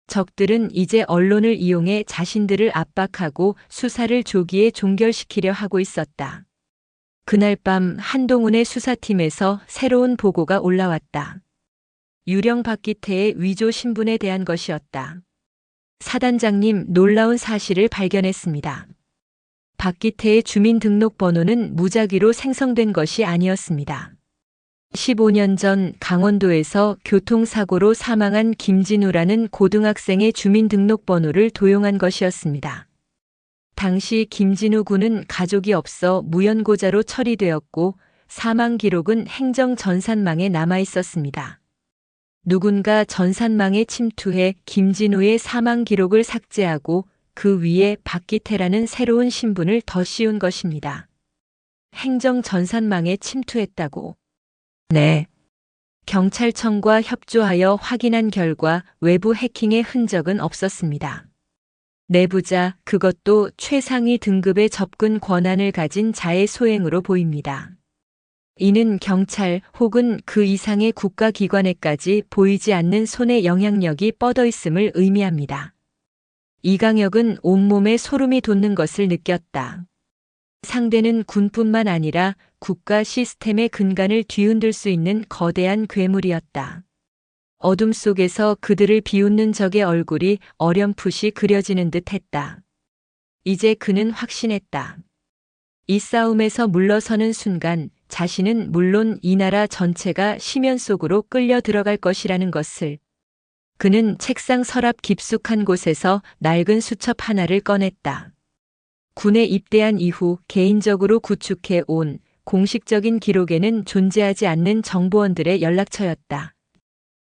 적들은 이제 언론을 이용해 자신들을 압박하고 수사를 조기에 종결시키려 하고 있었다. 그날 밤 한동훈의 수사팀에서 새로운 보고가 올라왔다. 유령 박기태의 위조 신분에 대한 것이었다. 사단장님, 놀라운 사실을 발견했습니다. 박기태의 주민등록번호는 무작위로 생성된 것이 아니었습니다. 15년 전 강원도에서 교통사고로 사망한 김진우라는 고등학생의 주민등록번호를 도용한 것이었습니다. 당시 김진우 군은 가족이 없어 무연고자로 처리되었고 사망 기록은 행정 전산망에 남아 있었습니다. 누군가 전산망에 침투해 김진우의 사망 기록을 삭제하고 그 위에 박기태라는 새로운 신분을 더 씌운 것입니다. 행정 전산망에 침투했다고. 네. 경찰청과 협조하여 확인한 결과 외부 해킹의 흔적은 없었습니다. 내부자, 그것도 최상위 등급의 접근 권한을 가진 자의 소행으로 보입니다. 이는 경찰 혹은 그 이상의 국가기관에까지 보이지 않는 손의 영향력이 뻗어 있음을 의미합니다. 이강혁은 온몸에 소름이 돋는 것을 느꼈다. 상대는 군뿐만 아니라 국가 시스템의 근간을 뒤흔들 수 있는 거대한 괴물이었다. 어둠 속에서 그들을 비웃는 적의 얼굴이 어렴풋이 그려지는 듯 했다. 이제 그는 확신했다. 이 싸움에서 물러서는 순간 자신은 물론 이 나라 전체가 심연 속으로 끌려 들어갈 것이라는 것을. 그는 책상 서랍 깊숙한 곳에서 낡은 수첩 하나를 꺼냈다. 군에 입대한 이후 개인적으로 구축해 온 공식적인 기록에는 존재하지 않는 정보원들의 연락처였다.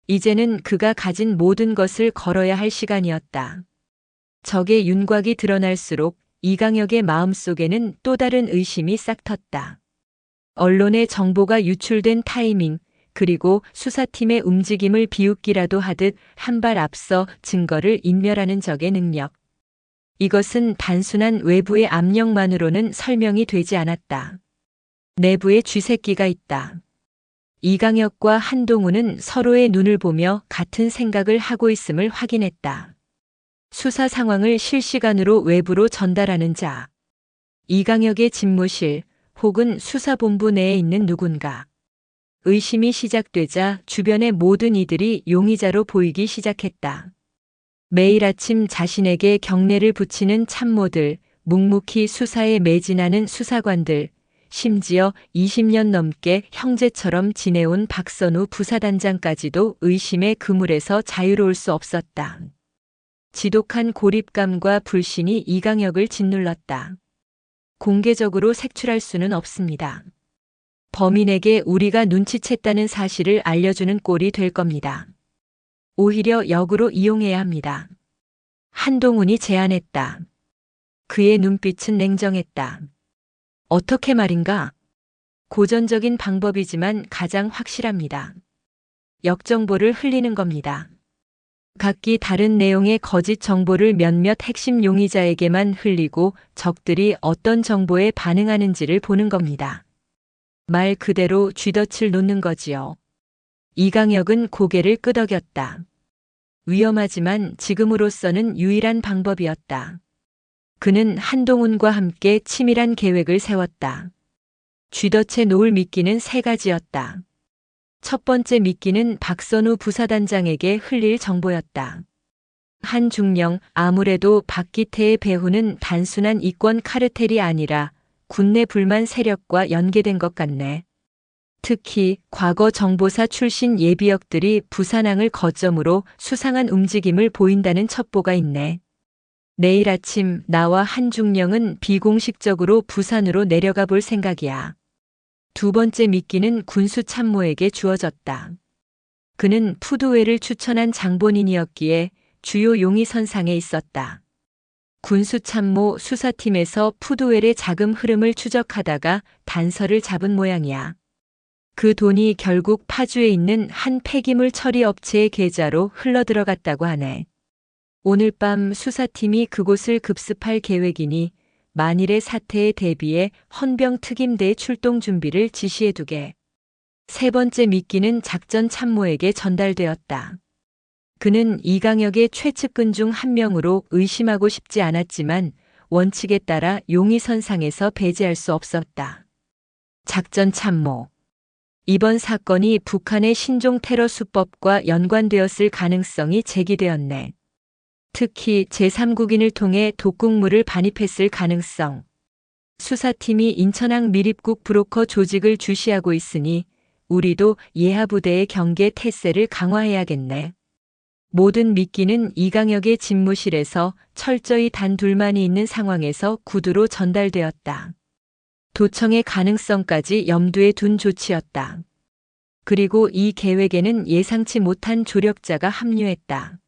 이제는 그가 가진 모든 것을 걸어야 할 시간이었다. 적의 윤곽이 드러날수록 이강혁의 마음속에는 또 다른 의심이 싹텄다. 언론에 정보가 유출된 타이밍, 그리고 수사팀의 움직임을 비웃기라도 하듯 한 발 앞서 증거를 인멸하는 적의 능력. 이것은 단순한 외부의 압력만으로는 설명이 되지 않았다. 내부에 쥐새끼가 있다. 이강혁과 한동훈은 서로의 눈을 보며 같은 생각을 하고 있음을 확인했다. 수사 상황을 실시간으로 외부로 전달하는 자. 이강혁의 집무실 혹은 수사본부 내에 있는 누군가. 의심이 시작되자 주변의 모든 이들이 용의자로 보이기 시작했다. 매일 아침 자신에게 경례를 붙이는 참모들, 묵묵히 수사에 매진하는 수사관들, 심지어 20년 넘게 형제처럼 지내온 박선우 부사단장까지도 의심의 그물에서 자유로울 수 없었다. 지독한 고립감과 불신이 이강혁을 짓눌렀다. 공개적으로 색출할 수는 없습니다. 범인에게 우리가 눈치챘다는 사실을 알려주는 꼴이 될 겁니다. 오히려 역으로 이용해야 합니다. 한동훈이 제안했다. 그의 눈빛은 냉정했다. 어떻게 말인가? 고전적인 방법이지만 가장 확실합니다. 역정보를 흘리는 겁니다. 각기 다른 내용의 거짓 정보를 몇몇 핵심 용의자에게만 흘리고 적들이 어떤 정보에 반응하는지를 보는 겁니다. 말 그대로 쥐덫을 놓는 거지요. 이강혁은 고개를 끄덕였다. 위험하지만 지금으로서는 유일한 방법이었다. 그는 한동훈과 함께 치밀한 계획을 세웠다. 쥐덫에 놓을 미끼는 세 가지였다. 첫 번째 미끼는 박선우 부사단장에게 흘릴 정보였다. 한중령, 아무래도 박기태의 배후는 단순한 이권 카르텔이 아니라 군내 불만 세력과 연계된 것 같네. 특히 과거 정보사 출신 예비역들이 부산항을 거점으로 수상한 움직임을 보인다는 첩보가 있네. 내일 아침 나와 한중령은 비공식적으로 부산으로 내려가 볼 생각이야. 두 번째 미끼는 군수 참모에게 주어졌다. 그는 푸드웰을 추천한 장본인이었기에 주요 용의선상에 있었다. 군수 참모 수사팀에서 푸드웰의 자금 흐름을 추적하다가 단서를 잡은 모양이야. 그 돈이 결국 파주에 있는 한 폐기물 처리 업체의 계좌로 흘러들어갔다고 하네. 오늘 밤 수사팀이 그곳을 급습할 계획이니 만일의 사태에 대비해 헌병특임대 출동 준비를 지시해두게. 세 번째 미끼는 작전 참모에게 전달되었다. 그는 이강혁의 최측근 중 한 명으로 의심하고 싶지 않았지만 원칙에 따라 용의선상에서 배제할 수 없었다. 작전 참모. 이번 사건이 북한의 신종 테러 수법과 연관되었을 가능성이 제기되었네. 특히 제3국인을 통해 독극물을 반입했을 가능성. 수사팀이 인천항 밀입국 브로커 조직을 주시하고 있으니 우리도 예하부대의 경계 태세를 강화해야겠네. 모든 미끼는 이강혁의 집무실에서 철저히 단 둘만이 있는 상황에서 구두로 전달되었다. 도청의 가능성까지 염두에 둔 조치였다. 그리고 이 계획에는 예상치 못한 조력자가 합류했다.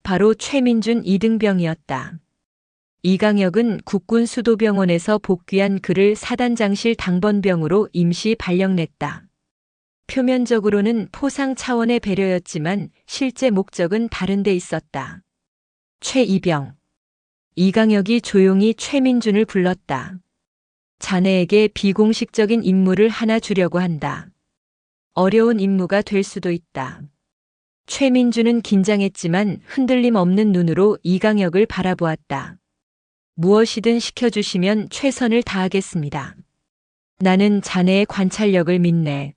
바로 최민준 이등병이었다. 이강혁은 국군 수도병원에서 복귀한 그를 사단장실 당번병으로 임시 발령냈다. 표면적으로는 포상 차원의 배려였지만 실제 목적은 다른 데 있었다. 최이병. 이강혁이 조용히 최민준을 불렀다. 자네에게 비공식적인 임무를 하나 주려고 한다. 어려운 임무가 될 수도 있다. 최민준은 긴장했지만 흔들림 없는 눈으로 이강혁을 바라보았다. 무엇이든 시켜주시면 최선을 다하겠습니다. 나는 자네의 관찰력을 믿네.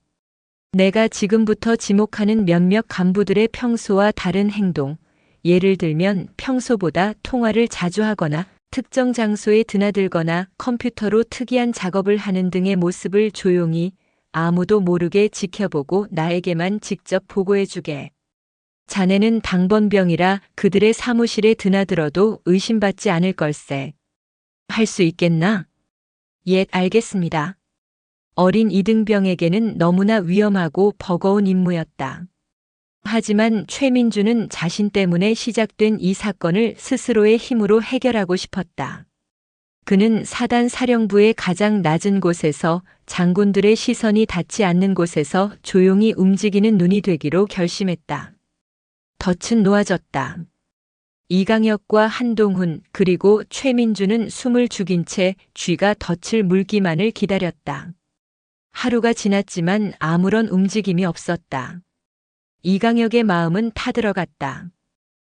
내가 지금부터 지목하는 몇몇 간부들의 평소와 다른 행동, 예를 들면 평소보다 통화를 자주 하거나 특정 장소에 드나들거나 컴퓨터로 특이한 작업을 하는 등의 모습을 조용히 아무도 모르게 지켜보고 나에게만 직접 보고해주게. 자네는 당번병이라 그들의 사무실에 드나들어도 의심받지 않을 걸세. 할 수 있겠나? 예, 알겠습니다. 어린 이등병에게는 너무나 위험하고 버거운 임무였다. 하지만 최민준은 자신 때문에 시작된 이 사건을 스스로의 힘으로 해결하고 싶었다. 그는 사단 사령부의 가장 낮은 곳에서 장군들의 시선이 닿지 않는 곳에서 조용히 움직이는 눈이 되기로 결심했다. 덫은 놓아졌다. 이강혁과 한동훈 그리고 최민주는 숨을 죽인 채 쥐가 덫을 물기만을 기다렸다. 하루가 지났지만 아무런 움직임이 없었다. 이강혁의 마음은 타들어갔다.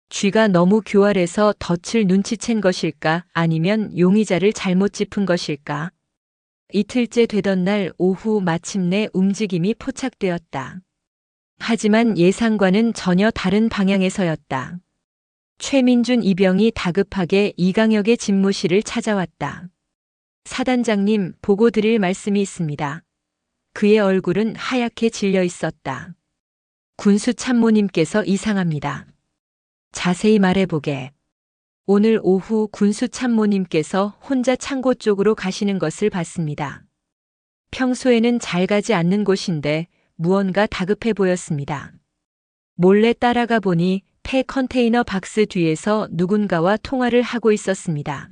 쥐가 너무 교활해서 덫을 눈치챈 것일까 아니면 용의자를 잘못 짚은 것일까? 이틀째 되던 날 오후 마침내 움직임이 포착되었다. 하지만 예상과는 전혀 다른 방향에서였다. 최민준 이병이 다급하게 이강혁의 집무실을 찾아왔다. 사단장님, 보고 드릴 말씀이 있습니다. 그의 얼굴은 하얗게 질려 있었다. 군수참모님께서 이상합니다. 자세히 말해보게. 오늘 오후 군수참모님께서 혼자 창고 쪽으로 가시는 것을 봤습니다. 평소에는 잘 가지 않는 곳인데 무언가 다급해 보였습니다. 몰래 따라가 보니 폐 컨테이너 박스 뒤에서 누군가와 통화를 하고 있었습니다.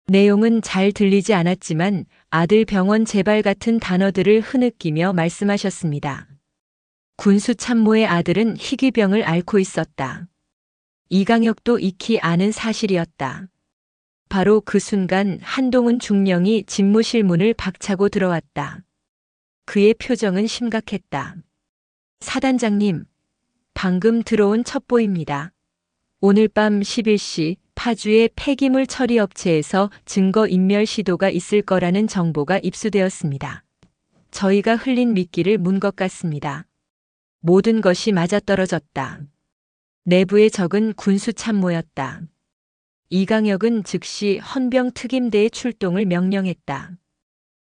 내용은 잘 들리지 않았지만 아들 병원 재발 같은 단어들을 흐느끼며 말씀하셨습니다. 군수참모의 아들은 희귀병을 앓고 있었다. 이강혁도 익히 아는 사실이었다. 바로 그 순간 한동훈 중령이 집무실 문을 박차고 들어왔다. 그의 표정은 심각했다. 사단장님, 방금 들어온 첩보입니다. 오늘 밤 11시 파주의 폐기물 처리 업체에서 증거인멸 시도가 있을 거라는 정보가 입수되었습니다. 저희가 흘린 미끼를 문 것 같습니다. 모든 것이 맞아떨어졌다. 내부의 적은 군수참모였다. 이강혁은 즉시 헌병특임대의 출동을 명령했다.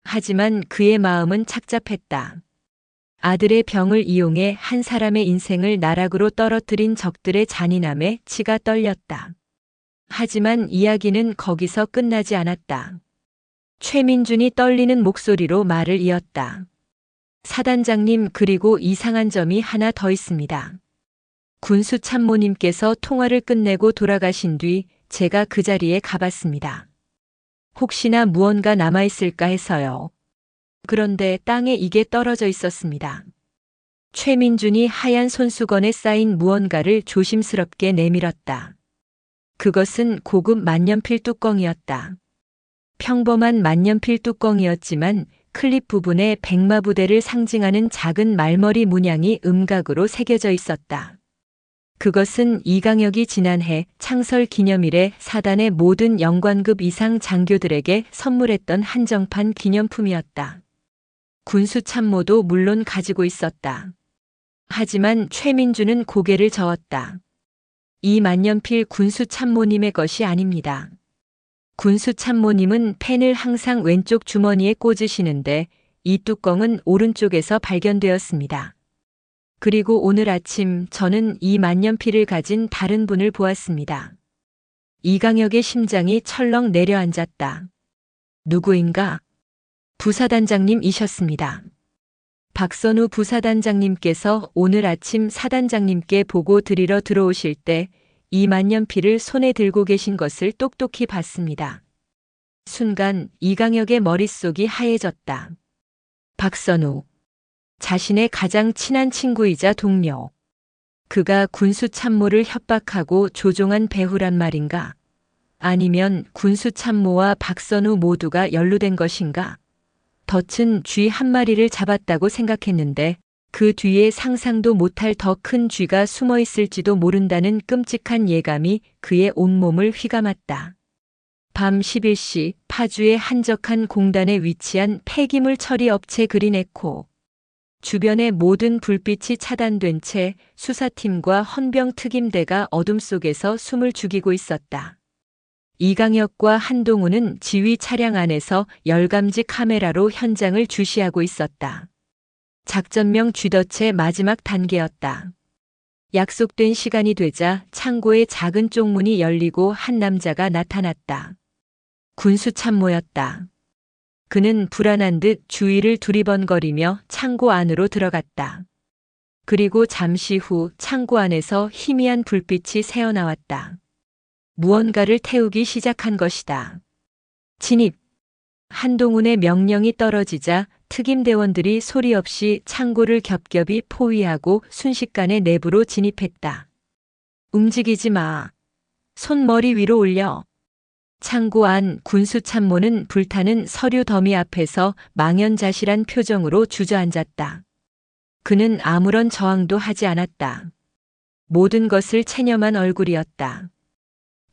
하지만 그의 마음은 착잡했다. 아들의 병을 이용해 한 사람의 인생을 나락으로 떨어뜨린 적들의 잔인함에 치가 떨렸다. 하지만 이야기는 거기서 끝나지 않았다. 최민준이 떨리는 목소리로 말을 이었다. 사단장님, 그리고 이상한 점이 하나 더 있습니다. 군수참모님께서 통화를 끝내고 돌아가신 뒤 제가 그 자리에 가봤습니다. 혹시나 무언가 남아있을까 해서요. 그런데 땅에 이게 떨어져 있었습니다. 최민준이 하얀 손수건에 쌓인 무언가를 조심스럽게 내밀었다. 그것은 고급 만년필 뚜껑이었다. 평범한 만년필 뚜껑이었지만 클립 부분에 백마부대를 상징하는 작은 말머리 문양이 음각으로 새겨져 있었다. 그것은 이강혁이 지난해 창설 기념일에 사단의 모든 영관급 이상 장교들에게 선물했던 한정판 기념품이었다. 군수참모도 물론 가지고 있었다. 하지만 최민주는 고개를 저었다. 이 만년필 군수참모님의 것이 아닙니다. 군수참모님은 펜을 항상 왼쪽 주머니에 꽂으시는데 이 뚜껑은 오른쪽에서 발견되었습니다. 그리고 오늘 아침 저는 이 만년필을 가진 다른 분을 보았습니다. 이강혁의 심장이 철렁 내려앉았다. 누구인가? 부사단장님이셨습니다. 박선우 부사단장님께서 오늘 아침 사단장님께 보고 드리러 들어오실 때 이 만년필을 손에 들고 계신 것을 똑똑히 봤습니다. 순간 이강혁의 머릿속이 하얘졌다. 박선우. 자신의 가장 친한 친구이자 동료. 그가 군수참모를 협박하고 조종한 배후란 말인가? 아니면 군수참모와 박선우 모두가 연루된 것인가? 덫은 쥐 한 마리를 잡았다고 생각했는데 그 뒤에 상상도 못할 더 큰 쥐가 숨어 있을지도 모른다는 끔찍한 예감이 그의 온몸을 휘감았다. 밤 11시 파주의 한적한 공단에 위치한 폐기물 처리 업체 그린에코. 주변의 모든 불빛이 차단된 채 수사팀과 헌병특임대가 어둠 속에서 숨을 죽이고 있었다. 이강혁과 한동훈은 지휘 차량 안에서 열감지 카메라로 현장을 주시하고 있었다. 작전명 쥐덫의 마지막 단계였다. 약속된 시간이 되자 창고의 작은 쪽문이 열리고 한 남자가 나타났다. 군수참모였다. 그는 불안한 듯 주위를 두리번거리며 창고 안으로 들어갔다. 그리고 잠시 후 창고 안에서 희미한 불빛이 새어나왔다. 무언가를 태우기 시작한 것이다. 진입. 한동훈의 명령이 떨어지자 특임대원들이 소리 없이 창고를 겹겹이 포위하고 순식간에 내부로 진입했다. 움직이지 마. 손 머리 위로 올려. 창고 안 군수참모는 불타는 서류 더미 앞에서 망연자실한 표정으로 주저앉았다. 그는 아무런 저항도 하지 않았다. 모든 것을 체념한 얼굴이었다.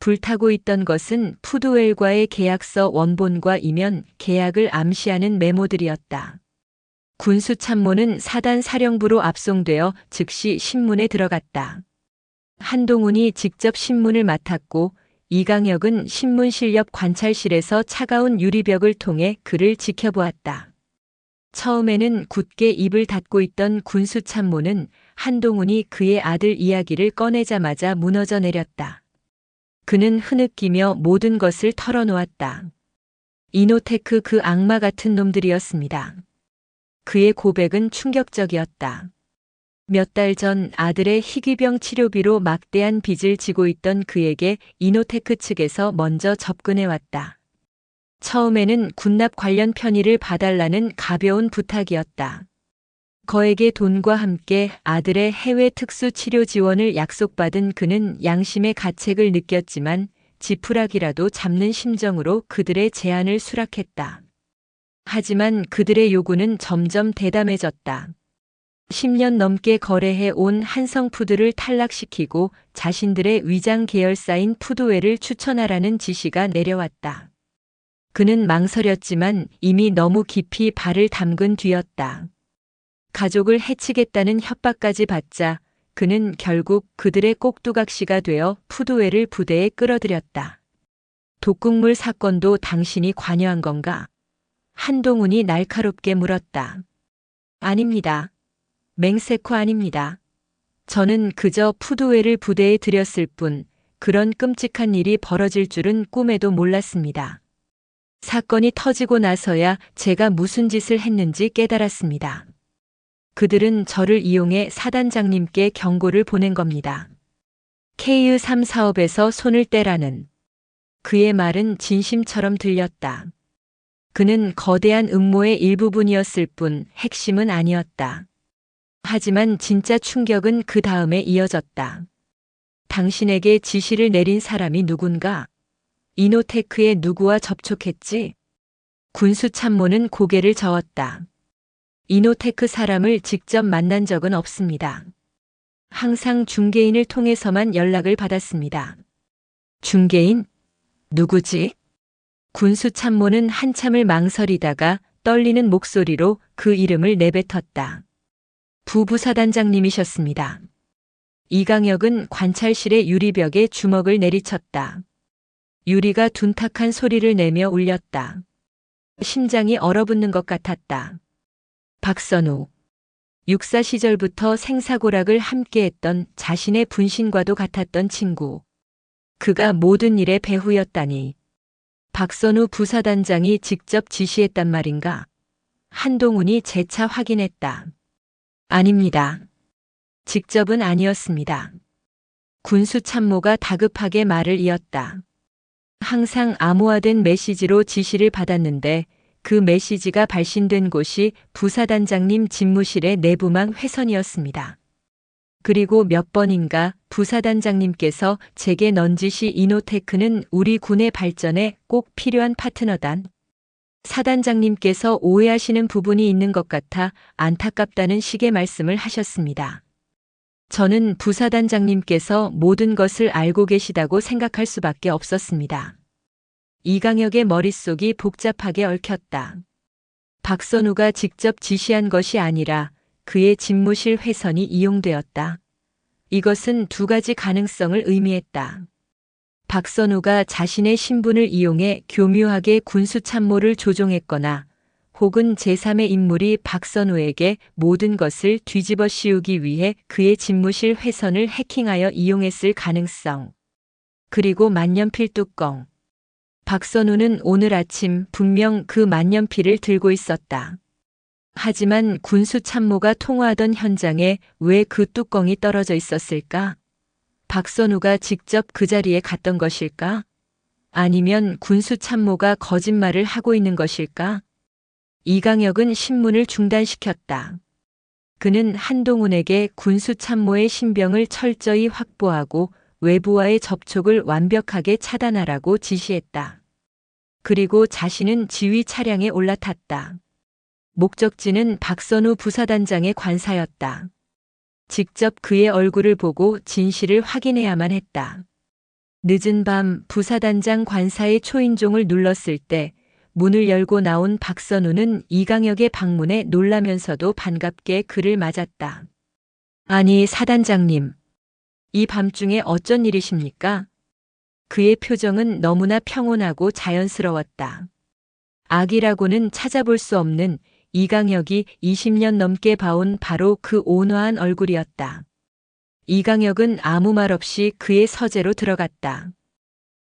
불타고 있던 것은 푸드웰과의 계약서 원본과 이면 계약을 암시하는 메모들이었다. 군수참모는 사단 사령부로 압송되어 즉시 신문에 들어갔다. 한동훈이 직접 신문을 맡았고 이강혁은 신문실 옆 관찰실에서 차가운 유리벽을 통해 그를 지켜보았다. 처음에는 굳게 입을 닫고 있던 군수참모는 한동훈이 그의 아들 이야기를 꺼내자마자 무너져 내렸다. 그는 흐느끼며 모든 것을 털어놓았다. 이노테크 그 악마 같은 놈들이었습니다. 그의 고백은 충격적이었다. 몇 달 전 아들의 희귀병 치료비로 막대한 빚을 지고 있던 그에게 이노테크 측에서 먼저 접근해왔다. 처음에는 군납 관련 편의를 봐달라는 가벼운 부탁이었다. 거액의 돈과 함께 아들의 해외 특수 치료 지원을 약속받은 그는 양심의 가책을 느꼈지만 지푸라기라도 잡는 심정으로 그들의 제안을 수락했다. 하지만 그들의 요구는 점점 대담해졌다. 10년 넘게 거래해 온 한성푸드를 탈락시키고 자신들의 위장 계열사인 푸드웰을 추천하라는 지시가 내려왔다. 그는 망설였지만 이미 너무 깊이 발을 담근 뒤였다. 가족을 해치겠다는 협박까지 받자 그는 결국 그들의 꼭두각시가 되어 푸드웰을 부대에 끌어들였다. 독극물 사건도 당신이 관여한 건가? 한동훈이 날카롭게 물었다. 아닙니다. 맹세코 아닙니다. 저는 그저 푸드웰을 부대에 들였을 뿐 그런 끔찍한 일이 벌어질 줄은 꿈에도 몰랐습니다. 사건이 터지고 나서야 제가 무슨 짓을 했는지 깨달았습니다. 그들은 저를 이용해 사단장님께 경고를 보낸 겁니다. KU3 사업에서 손을 떼라는. 그의 말은 진심처럼 들렸다. 그는 거대한 음모의 일부분이었을 뿐 핵심은 아니었다. 하지만 진짜 충격은 그 다음에 이어졌다. 당신에게 지시를 내린 사람이 누군가? 이노테크의 누구와 접촉했지? 군수참모는 고개를 저었다. 이노테크 사람을 직접 만난 적은 없습니다. 항상 중개인을 통해서만 연락을 받았습니다. 중개인? 누구지? 군수참모는 한참을 망설이다가 떨리는 목소리로 그 이름을 내뱉었다. 부부사단장님이셨습니다. 이강혁은 관찰실의 유리벽에 주먹을 내리쳤다. 유리가 둔탁한 소리를 내며 울렸다. 심장이 얼어붙는 것 같았다. 박선우. 육사 시절부터 생사고락을 함께했던 자신의 분신과도 같았던 친구. 그가 모든 일의 배후였다니. 박선우 부사단장이 직접 지시했단 말인가? 한동훈이 재차 확인했다. 아닙니다. 직접은 아니었습니다. 군수참모가 다급하게 말을 이었다. 항상 암호화된 메시지로 지시를 받았는데 그 메시지가 발신된 곳이 부사단장님 집무실의 내부망 회선이었습니다. 그리고 몇 번인가 부사단장님께서 제게 넌지시 이노테크는 우리 군의 발전에 꼭 필요한 파트너단. 사단장님께서 오해하시는 부분이 있는 것 같아 안타깝다는 식의 말씀을 하셨습니다. 저는 부사단장님께서 모든 것을 알고 계시다고 생각할 수밖에 없었습니다. 이강혁의 머릿속이 복잡하게 얽혔다. 박선우가 직접 지시한 것이 아니라 그의 집무실 회선이 이용되었다. 이것은 두 가지 가능성을 의미했다. 박선우가 자신의 신분을 이용해 교묘하게 군수참모를 조종했거나 혹은 제3의 인물이 박선우에게 모든 것을 뒤집어 씌우기 위해 그의 집무실 회선을 해킹하여 이용했을 가능성. 그리고 만년필 뚜껑. 박선우는 오늘 아침 분명 그 만년필을 들고 있었다. 하지만 군수참모가 통화하던 현장에 왜 그 뚜껑이 떨어져 있었을까? 박선우가 직접 그 자리에 갔던 것일까? 아니면 군수 참모가 거짓말을 하고 있는 것일까? 이강혁은 신문을 중단시켰다. 그는 한동훈에게 군수 참모의 신병을 철저히 확보하고 외부와의 접촉을 완벽하게 차단하라고 지시했다. 그리고 자신은 지휘 차량에 올라탔다. 목적지는 박선우 부사단장의 관사였다. 직접 그의 얼굴을 보고 진실을 확인해야만 했다. 늦은 밤 부사단장 관사의 초인종을 눌렀을 때 문을 열고 나온 박선우는 이강혁의 방문에 놀라면서도 반갑게 그를 맞았다. 아니, 사단장님. 이 밤중에 어쩐 일이십니까? 그의 표정은 너무나 평온하고 자연스러웠다. 악이라고는 찾아볼 수 없는 이강혁이 20년 넘게 봐온 바로 그 온화한 얼굴이었다. 이강혁은 아무 말 없이 그의 서재로 들어갔다.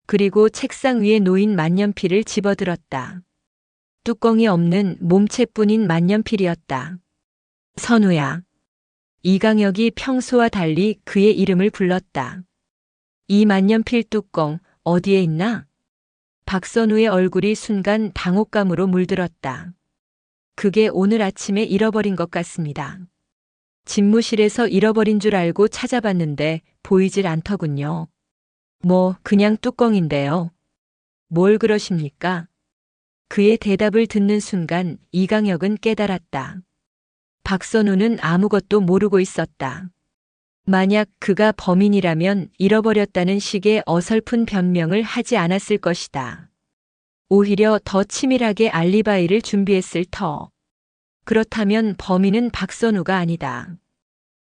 그리고 책상 위에 놓인 만년필을 집어들었다. 뚜껑이 없는 몸체뿐인 만년필이었다. 선우야. 이강혁이 평소와 달리 그의 이름을 불렀다. 이 만년필 뚜껑 어디에 있나? 박선우의 얼굴이 순간 당혹감으로 물들었다. 그게 오늘 아침에 잃어버린 것 같습니다. 집무실에서 잃어버린 줄 알고 찾아봤는데 보이질 않더군요. 뭐 그냥 뚜껑인데요. 뭘 그러십니까? 그의 대답을 듣는 순간 이강혁은 깨달았다. 박선우는 아무것도 모르고 있었다. 만약 그가 범인이라면 잃어버렸다는 식의 어설픈 변명을 하지 않았을 것이다. 오히려 더 치밀하게 알리바이를 준비했을 터. 그렇다면 범인은 박선우가 아니다.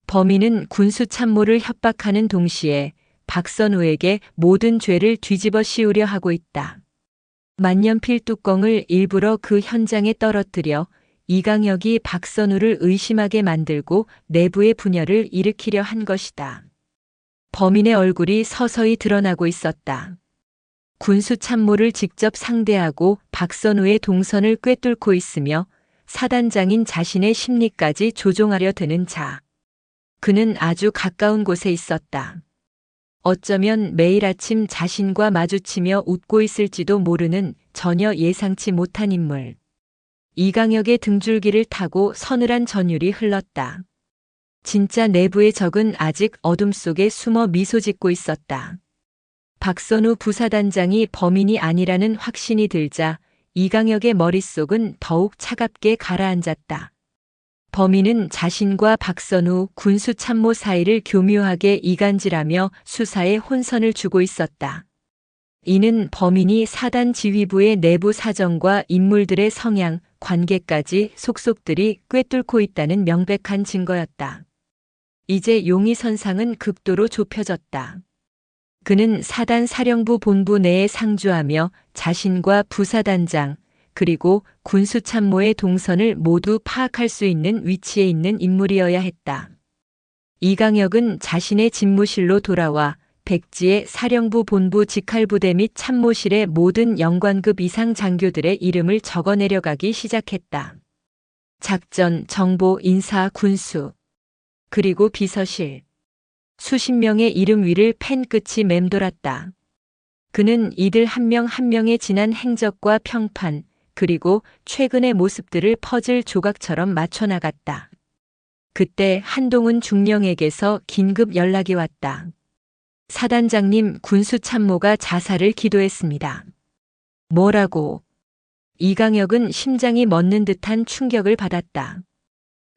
범인은 군수 참모를 협박하는 동시에 박선우에게 모든 죄를 뒤집어 씌우려 하고 있다. 만년필 뚜껑을 일부러 그 현장에 떨어뜨려 이강혁이 박선우를 의심하게 만들고 내부의 분열을 일으키려 한 것이다. 범인의 얼굴이 서서히 드러나고 있었다. 군수 참모를 직접 상대하고 박선우의 동선을 꿰뚫고 있으며 사단장인 자신의 심리까지 조종하려 드는 자. 그는 아주 가까운 곳에 있었다. 어쩌면 매일 아침 자신과 마주치며 웃고 있을지도 모르는 전혀 예상치 못한 인물. 이강혁의 등줄기를 타고 서늘한 전율이 흘렀다. 진짜 내부의 적은 아직 어둠 속에 숨어 미소 짓고 있었다. 박선우 부사단장이 범인이 아니라는 확신이 들자 이강혁의 머릿속은 더욱 차갑게 가라앉았다. 범인은 자신과 박선우 군수 참모 사이를 교묘하게 이간질하며 수사에 혼선을 주고 있었다. 이는 범인이 사단 지휘부의 내부 사정과 인물들의 성향, 관계까지 속속들이 꿰뚫고 있다는 명백한 증거였다. 이제 용의선상은 극도로 좁혀졌다. 그는 사단 사령부 본부 내에 상주하며 자신과 부사단장 그리고 군수참모의 동선을 모두 파악할 수 있는 위치에 있는 인물이어야 했다. 이강혁은 자신의 집무실로 돌아와 백지의 사령부 본부 직할부대 및 참모실의 모든 영관급 이상 장교들의 이름을 적어 내려가기 시작했다. 작전, 정보, 인사, 군수, 그리고 비서실. 수십 명의 이름 위를 펜 끝이 맴돌았다. 그는 이들 한 명 한 명의 지난 행적과 평판, 그리고 최근의 모습들을 퍼즐 조각처럼 맞춰 나갔다. 그때 한동훈 중령에게서 긴급 연락이 왔다. 사단장님, 군수참모가 자살을 기도했습니다. 뭐라고? 이강혁은 심장이 멎는 듯한 충격을 받았다.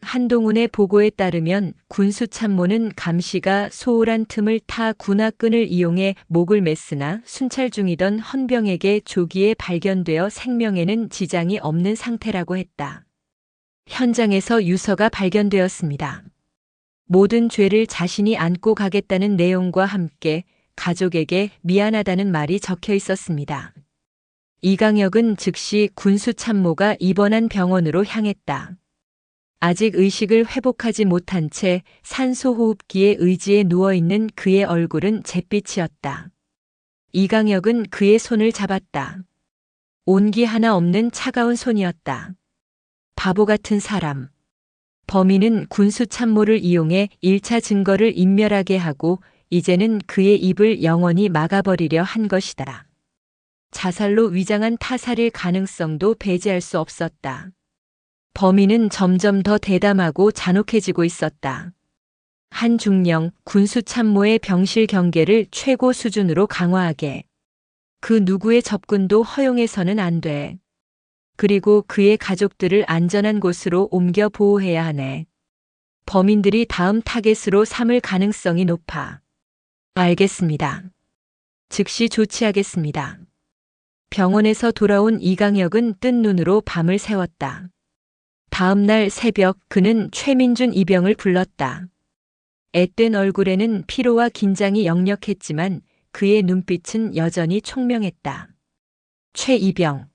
한동훈의 보고에 따르면 군수참모는 감시가 소홀한 틈을 타 군화끈을 이용해 목을 맸으나 순찰 중이던 헌병에게 조기에 발견되어 생명에는 지장이 없는 상태라고 했다. 현장에서 유서가 발견되었습니다. 모든 죄를 자신이 안고 가겠다는 내용과 함께 가족에게 미안하다는 말이 적혀 있었습니다. 이강혁은 즉시 군수참모가 입원한 병원으로 향했다. 아직 의식을 회복하지 못한 채 산소호흡기에 의지해 누워있는 그의 얼굴은 잿빛이었다. 이강혁은 그의 손을 잡았다. 온기 하나 없는 차가운 손이었다. 바보 같은 사람. 범인은 군수참모를 이용해 1차 증거를 인멸하게 하고 이제는 그의 입을 영원히 막아버리려 한 것이다. 자살로 위장한 타살일 가능성도 배제할 수 없었다. 범인은 점점 더 대담하고 잔혹해지고 있었다. 한중령 군수참모의 병실 경계를 최고 수준으로 강화하게. 그 누구의 접근도 허용해서는 안 돼. 그리고 그의 가족들을 안전한 곳으로 옮겨 보호해야 하네. 범인들이 다음 타겟으로 삼을 가능성이 높아. 알겠습니다. 즉시 조치하겠습니다. 병원에서 돌아온 이강혁은 뜬 눈으로 밤을 새웠다. 다음 날 새벽 그는 최민준 이병을 불렀다. 앳된 얼굴에는 피로와 긴장이 역력했지만 그의 눈빛은 여전히 총명했다. 최 이병.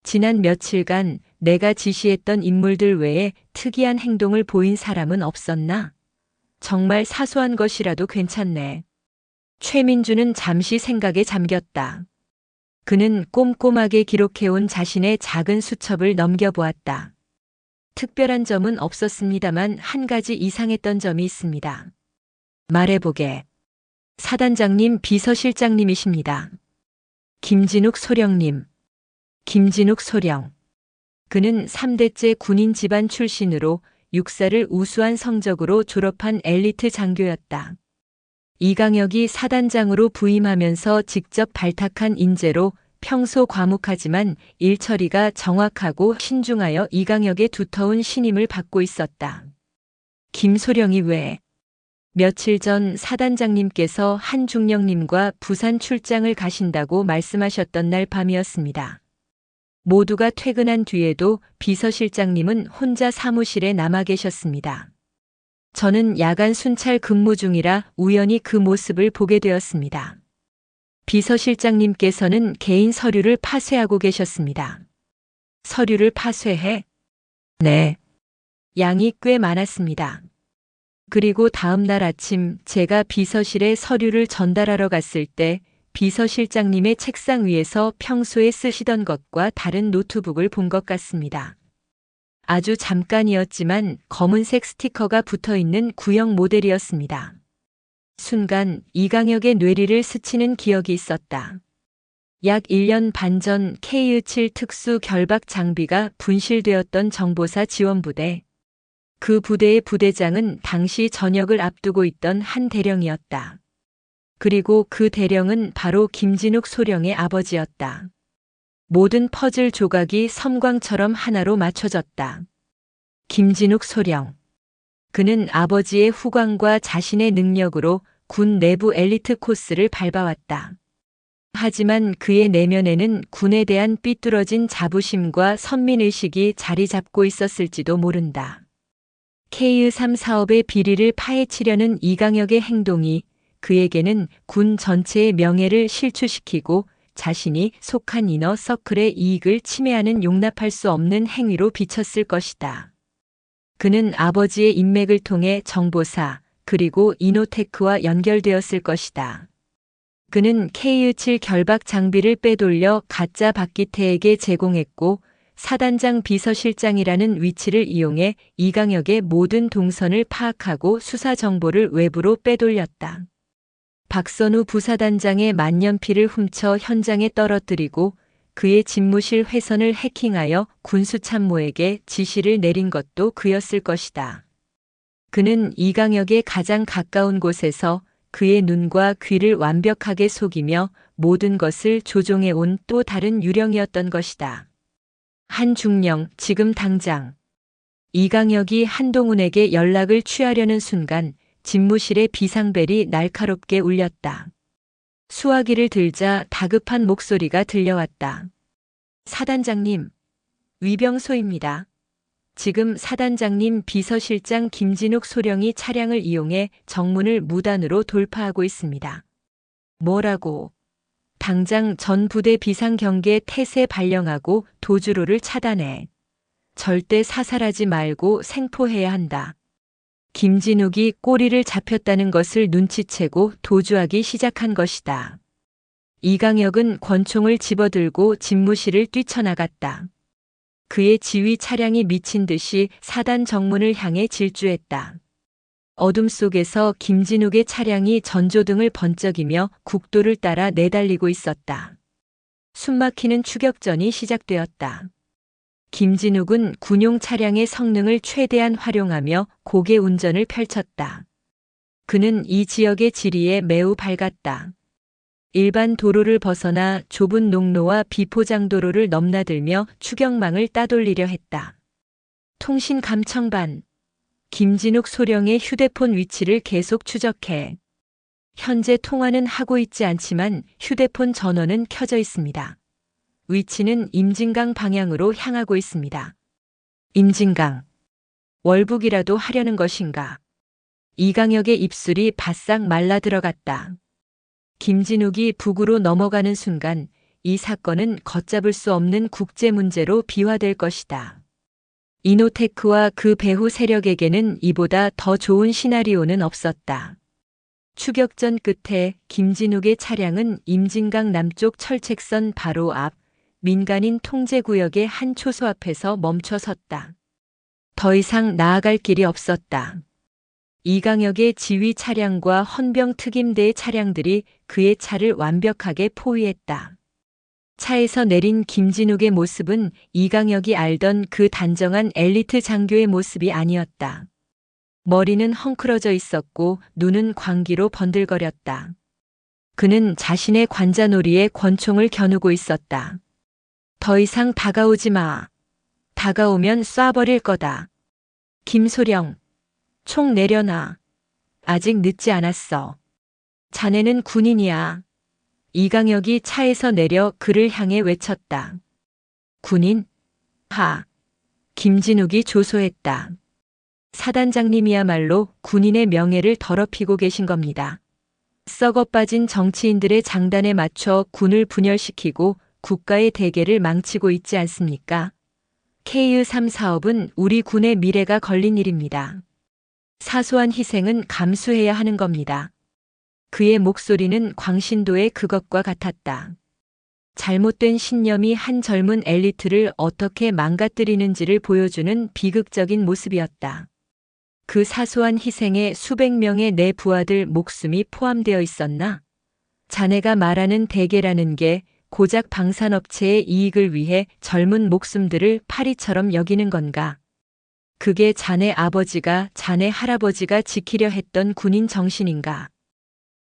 지난 며칠간 내가 지시했던 인물들 외에 특이한 행동을 보인 사람은 없었나? 정말 사소한 것이라도 괜찮네. 최민주는 잠시 생각에 잠겼다. 그는 꼼꼼하게 기록해온 자신의 작은 수첩을 넘겨보았다. 특별한 점은 없었습니다만 한 가지 이상했던 점이 있습니다. 말해보게. 사단장님 비서실장님이십니다. 김진욱 소령님. 김진욱 소령. 그는 3대째 군인 집안 출신으로 육사를 우수한 성적으로 졸업한 엘리트 장교였다. 이강혁이 사단장으로 부임하면서 직접 발탁한 인재로 평소 과묵하지만 일 처리가 정확하고 신중하여 이강혁의 두터운 신임을 받고 있었다. 김소령이 왜? 며칠 전 사단장님께서 한중령님과 부산 출장을 가신다고 말씀하셨던 날 밤이었습니다. 모두가 퇴근한 뒤에도 비서실장님은 혼자 사무실에 남아 계셨습니다. 저는 야간 순찰 근무 중이라 우연히 그 모습을 보게 되었습니다. 비서실장님께서는 개인 서류를 파쇄하고 계셨습니다. 서류를 파쇄해? 네. 양이 꽤 많았습니다. 그리고 다음 날 아침 제가 비서실에 서류를 전달하러 갔을 때 비서실장님의 책상 위에서 평소에 쓰시던 것과 다른 노트북을 본 것 같습니다. 아주 잠깐이었지만 검은색 스티커가 붙어 있는 구형 모델이었습니다. 순간 이강혁의 뇌리를 스치는 기억이 있었다. 약 1년 반 전 K-7 특수 결박 장비가 분실되었던 정보사 지원부대. 그 부대의 부대장은 당시 전역을 앞두고 있던 한 대령이었다. 그리고 그 대령은 바로 김진욱 소령의 아버지였다. 모든 퍼즐 조각이 섬광처럼 하나로 맞춰졌다. 김진욱 소령. 그는 아버지의 후광과 자신의 능력으로 군 내부 엘리트 코스를 밟아왔다. 하지만 그의 내면에는 군에 대한 삐뚤어진 자부심과 선민의식이 자리 잡고 있었을지도 모른다. K-3 사업의 비리를 파헤치려는 이강혁의 행동이 그에게는 군 전체의 명예를 실추시키고 자신이 속한 이너 서클의 이익을 침해하는 용납할 수 없는 행위로 비쳤을 것이다. 그는 아버지의 인맥을 통해 정보사 그리고 이노테크와 연결되었을 것이다. 그는 K-7 결박 장비를 빼돌려 가짜 박기태에게 제공했고 사단장 비서실장이라는 위치를 이용해 이강혁의 모든 동선을 파악하고 수사 정보를 외부로 빼돌렸다. 박선우 부사단장의 만년필을 훔쳐 현장에 떨어뜨리고 그의 집무실 회선을 해킹하여 군수참모에게 지시를 내린 것도 그였을 것이다. 그는 이강혁의 가장 가까운 곳에서 그의 눈과 귀를 완벽하게 속이며 모든 것을 조종해온 또 다른 유령이었던 것이다. 한중령, 지금 당장. 이강혁이 한동훈에게 연락을 취하려는 순간 집무실의 비상벨이 날카롭게 울렸다. 수화기를 들자 다급한 목소리가 들려왔다. 사단장님, 위병소입니다. 지금 사단장님 비서실장 김진욱 소령이 차량을 이용해 정문을 무단으로 돌파하고 있습니다. 뭐라고? 당장 전 부대 비상경계 태세 발령하고 도주로를 차단해. 절대 사살하지 말고 생포해야 한다. 김진욱이 꼬리를 잡혔다는 것을 눈치채고 도주하기 시작한 것이다. 이강혁은 권총을 집어들고 집무실을 뛰쳐나갔다. 그의 지휘 차량이 미친 듯이 사단 정문을 향해 질주했다. 어둠 속에서 김진욱의 차량이 전조등을 번쩍이며 국도를 따라 내달리고 있었다. 숨막히는 추격전이 시작되었다. 김진욱은 군용 차량의 성능을 최대한 활용하며 고개 운전을 펼쳤다. 그는 이 지역의 지리에 매우 밝았다. 일반 도로를 벗어나 좁은 농로와 비포장 도로를 넘나들며 추격망을 따돌리려 했다. 통신 감청반. 김진욱 소령의 휴대폰 위치를 계속 추적해. 현재 통화는 하고 있지 않지만 휴대폰 전원은 켜져 있습니다. 위치는 임진강 방향으로 향하고 있습니다. 임진강. 월북이라도 하려는 것인가? 이강혁의 입술이 바싹 말라 들어갔다. 김진욱이 북으로 넘어가는 순간 이 사건은 걷잡을 수 없는 국제 문제로 비화될 것이다. 이노테크와 그 배후 세력에게는 이보다 더 좋은 시나리오는 없었다. 추격전 끝에 김진욱의 차량은 임진강 남쪽 철책선 바로 앞 민간인 통제구역의 한 초소 앞에서 멈춰 섰다. 더 이상 나아갈 길이 없었다. 이강혁의 지휘 차량과 헌병 특임대의 차량들이 그의 차를 완벽하게 포위했다. 차에서 내린 김진욱의 모습은 이강혁이 알던 그 단정한 엘리트 장교의 모습이 아니었다. 머리는 헝클어져 있었고 눈은 광기로 번들거렸다. 그는 자신의 관자놀이에 권총을 겨누고 있었다. 더 이상 다가오지 마. 다가오면 쏴버릴 거다. 김소령, 총 내려놔. 아직 늦지 않았어. 자네는 군인이야. 이강혁이 차에서 내려 그를 향해 외쳤다. 군인? 하. 김진욱이 조소했다. 사단장님이야말로 군인의 명예를 더럽히고 계신 겁니다. 썩어 빠진 정치인들의 장단에 맞춰 군을 분열시키고 국가의 대계를 망치고 있지 않습니까? KU-3 사업은 우리 군의 미래가 걸린 일입니다. 사소한 희생은 감수해야 하는 겁니다. 그의 목소리는 광신도의 그것과 같았다. 잘못된 신념이 한 젊은 엘리트를 어떻게 망가뜨리는지를 보여주는 비극적인 모습이었다. 그 사소한 희생에 수백 명의 내 부하들 목숨이 포함되어 있었나? 자네가 말하는 대계라는 게 고작 방산업체의 이익을 위해 젊은 목숨들을 파리처럼 여기는 건가? 그게 자네 아버지가 자네 할아버지가 지키려 했던 군인 정신인가?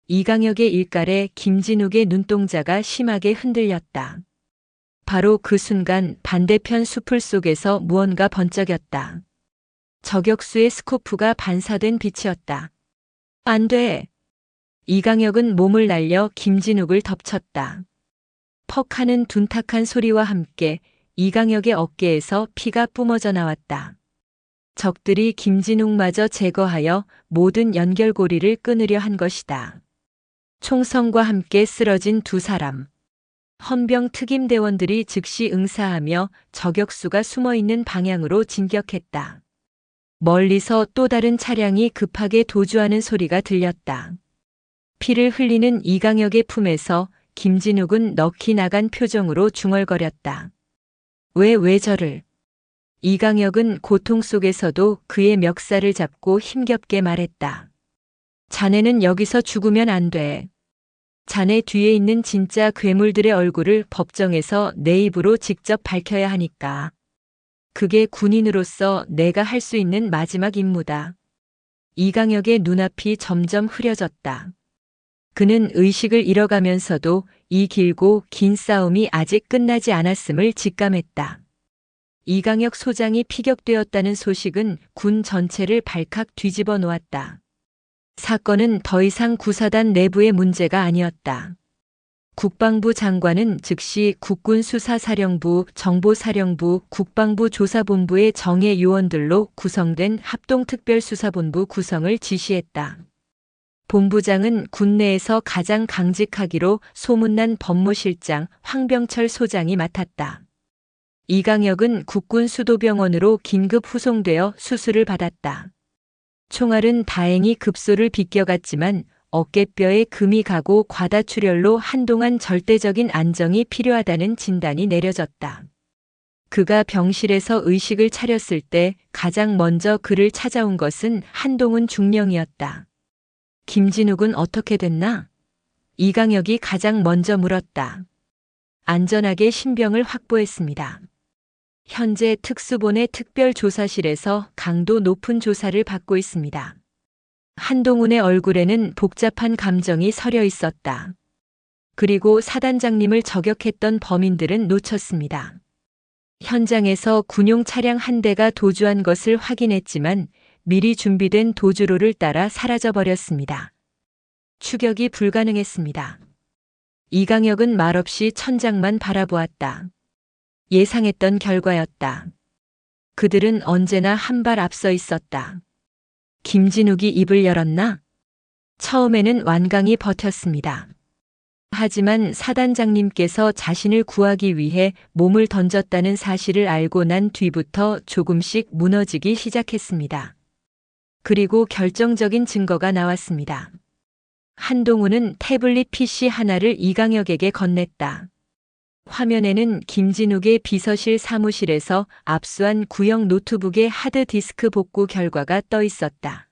이강혁의 일갈에 김진욱의 눈동자가 심하게 흔들렸다. 바로 그 순간 반대편 수풀 속에서 무언가 번쩍였다. 저격수의 스코프가 반사된 빛이었다. 안 돼! 이강혁은 몸을 날려 김진욱을 덮쳤다. 퍽 하는 둔탁한 소리와 함께 이강혁의 어깨에서 피가 뿜어져 나왔다. 적들이 김진욱마저 제거하여 모든 연결고리를 끊으려 한 것이다. 총성과 함께 쓰러진 두 사람. 헌병 특임대원들이 즉시 응사하며 저격수가 숨어있는 방향으로 진격했다. 멀리서 또 다른 차량이 급하게 도주하는 소리가 들렸다. 피를 흘리는 이강혁의 품에서 김진욱은 넋이 나간 표정으로 중얼거렸다. 왜 저를? 이강혁은 고통 속에서도 그의 멱살을 잡고 힘겹게 말했다. 자네는 여기서 죽으면 안 돼. 자네 뒤에 있는 진짜 괴물들의 얼굴을 법정에서 내 입으로 직접 밝혀야 하니까. 그게 군인으로서 내가 할 수 있는 마지막 임무다. 이강혁의 눈앞이 점점 흐려졌다. 그는 의식을 잃어가면서도 이 길고 긴 싸움이 아직 끝나지 않았음을 직감했다. 이강혁 소장이 피격되었다는 소식은 군 전체를 발칵 뒤집어 놓았다. 사건은 더 이상 구사단 내부의 문제가 아니었다. 국방부 장관은 즉시 국군수사사령부, 정보사령부, 국방부 조사본부의 정예 요원들로 구성된 합동특별수사본부 구성을 지시했다. 본부장은 군내에서 가장 강직하기로 소문난 법무실장 황병철 소장이 맡았다. 이강혁은 국군수도병원으로 긴급 후송되어 수술을 받았다. 총알은 다행히 급소를 비껴갔지만 어깨뼈에 금이 가고 과다출혈로 한동안 절대적인 안정이 필요하다는 진단이 내려졌다. 그가 병실에서 의식을 차렸을 때 가장 먼저 그를 찾아온 것은 한동훈 중령이었다. 김진욱은 어떻게 됐나? 이강혁이 가장 먼저 물었다. 안전하게 신병을 확보했습니다. 현재 특수본의 특별조사실에서 강도 높은 조사를 받고 있습니다. 한동훈의 얼굴에는 복잡한 감정이 서려 있었다. 그리고 사단장님을 저격했던 범인들은 놓쳤습니다. 현장에서 군용 차량 한 대가 도주한 것을 확인했지만 미리 준비된 도주로를 따라 사라져버렸습니다. 추격이 불가능했습니다. 이강혁은 말없이 천장만 바라보았다. 예상했던 결과였다. 그들은 언제나 한 발 앞서 있었다. 김진욱이 입을 열었나? 처음에는 완강히 버텼습니다. 하지만 사단장님께서 자신을 구하기 위해 몸을 던졌다는 사실을 알고 난 뒤부터 조금씩 무너지기 시작했습니다. 그리고 결정적인 증거가 나왔습니다. 한동훈은 태블릿 PC 하나를 이강혁에게 건넸다. 화면에는 김진욱의 비서실 사무실에서 압수한 구형 노트북의 하드디스크 복구 결과가 떠 있었다.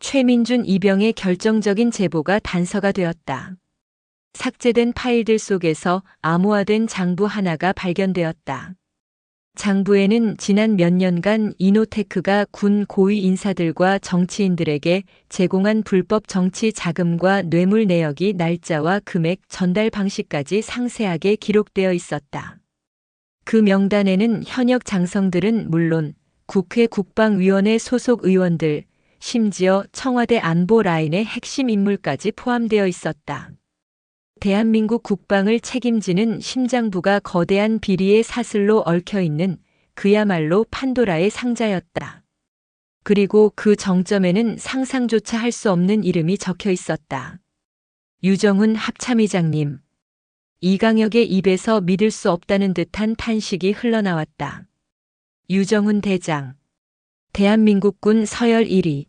최민준 이병의 결정적인 제보가 단서가 되었다. 삭제된 파일들 속에서 암호화된 장부 하나가 발견되었다. 장부에는 지난 몇 년간 이노테크가 군 고위 인사들과 정치인들에게 제공한 불법 정치 자금과 뇌물 내역이 날짜와 금액, 전달 방식까지 상세하게 기록되어 있었다. 그 명단에는 현역 장성들은 물론 국회 국방위원회 소속 의원들, 심지어 청와대 안보 라인의 핵심 인물까지 포함되어 있었다. 대한민국 국방을 책임지는 심장부가 거대한 비리의 사슬로 얽혀있는 그야말로 판도라의 상자였다. 그리고 그 정점에는 상상조차 할 수 없는 이름이 적혀 있었다. 유정훈 합참의장님. 이강혁의 입에서 믿을 수 없다는 듯한 탄식이 흘러나왔다. 유정훈 대장. 대한민국군 서열 1위.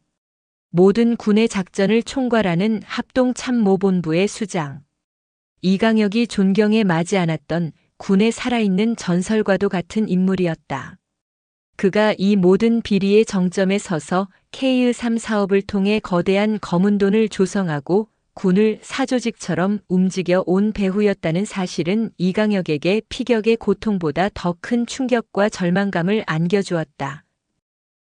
모든 군의 작전을 총괄하는 합동참모본부의 수장. 이강혁이 존경에 마지 않았던 군의 살아있는 전설과도 같은 인물이었다. 그가 이 모든 비리의 정점에 서서 K-3 사업을 통해 거대한 검은 돈을 조성하고 군을 사조직처럼 움직여 온 배후였다는 사실은 이강혁에게 피격의 고통보다 더 큰 충격과 절망감을 안겨주었다.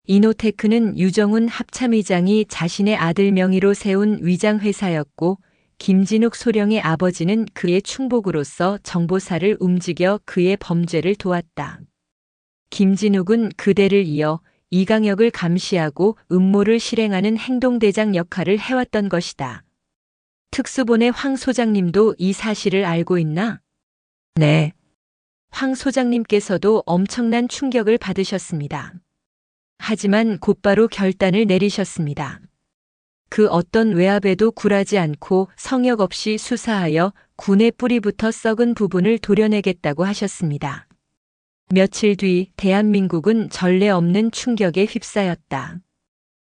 이노테크는 유정훈 합참의장이 자신의 아들 명의로 세운 위장회사였고 김진욱 소령의 아버지는 그의 충복으로서 정보사를 움직여 그의 범죄를 도왔다. 김진욱은 그대를 이어 이강혁을 감시하고 음모를 실행하는 행동대장 역할을 해왔던 것이다. 특수본의 황 소장님도 이 사실을 알고 있나? 네. 황 소장님께서도 엄청난 충격을 받으셨습니다. 하지만 곧바로 결단을 내리셨습니다. 그 어떤 외압에도 굴하지 않고 성역 없이 수사하여 군의 뿌리부터 썩은 부분을 도려내겠다고 하셨습니다. 며칠 뒤 대한민국은 전례 없는 충격에 휩싸였다.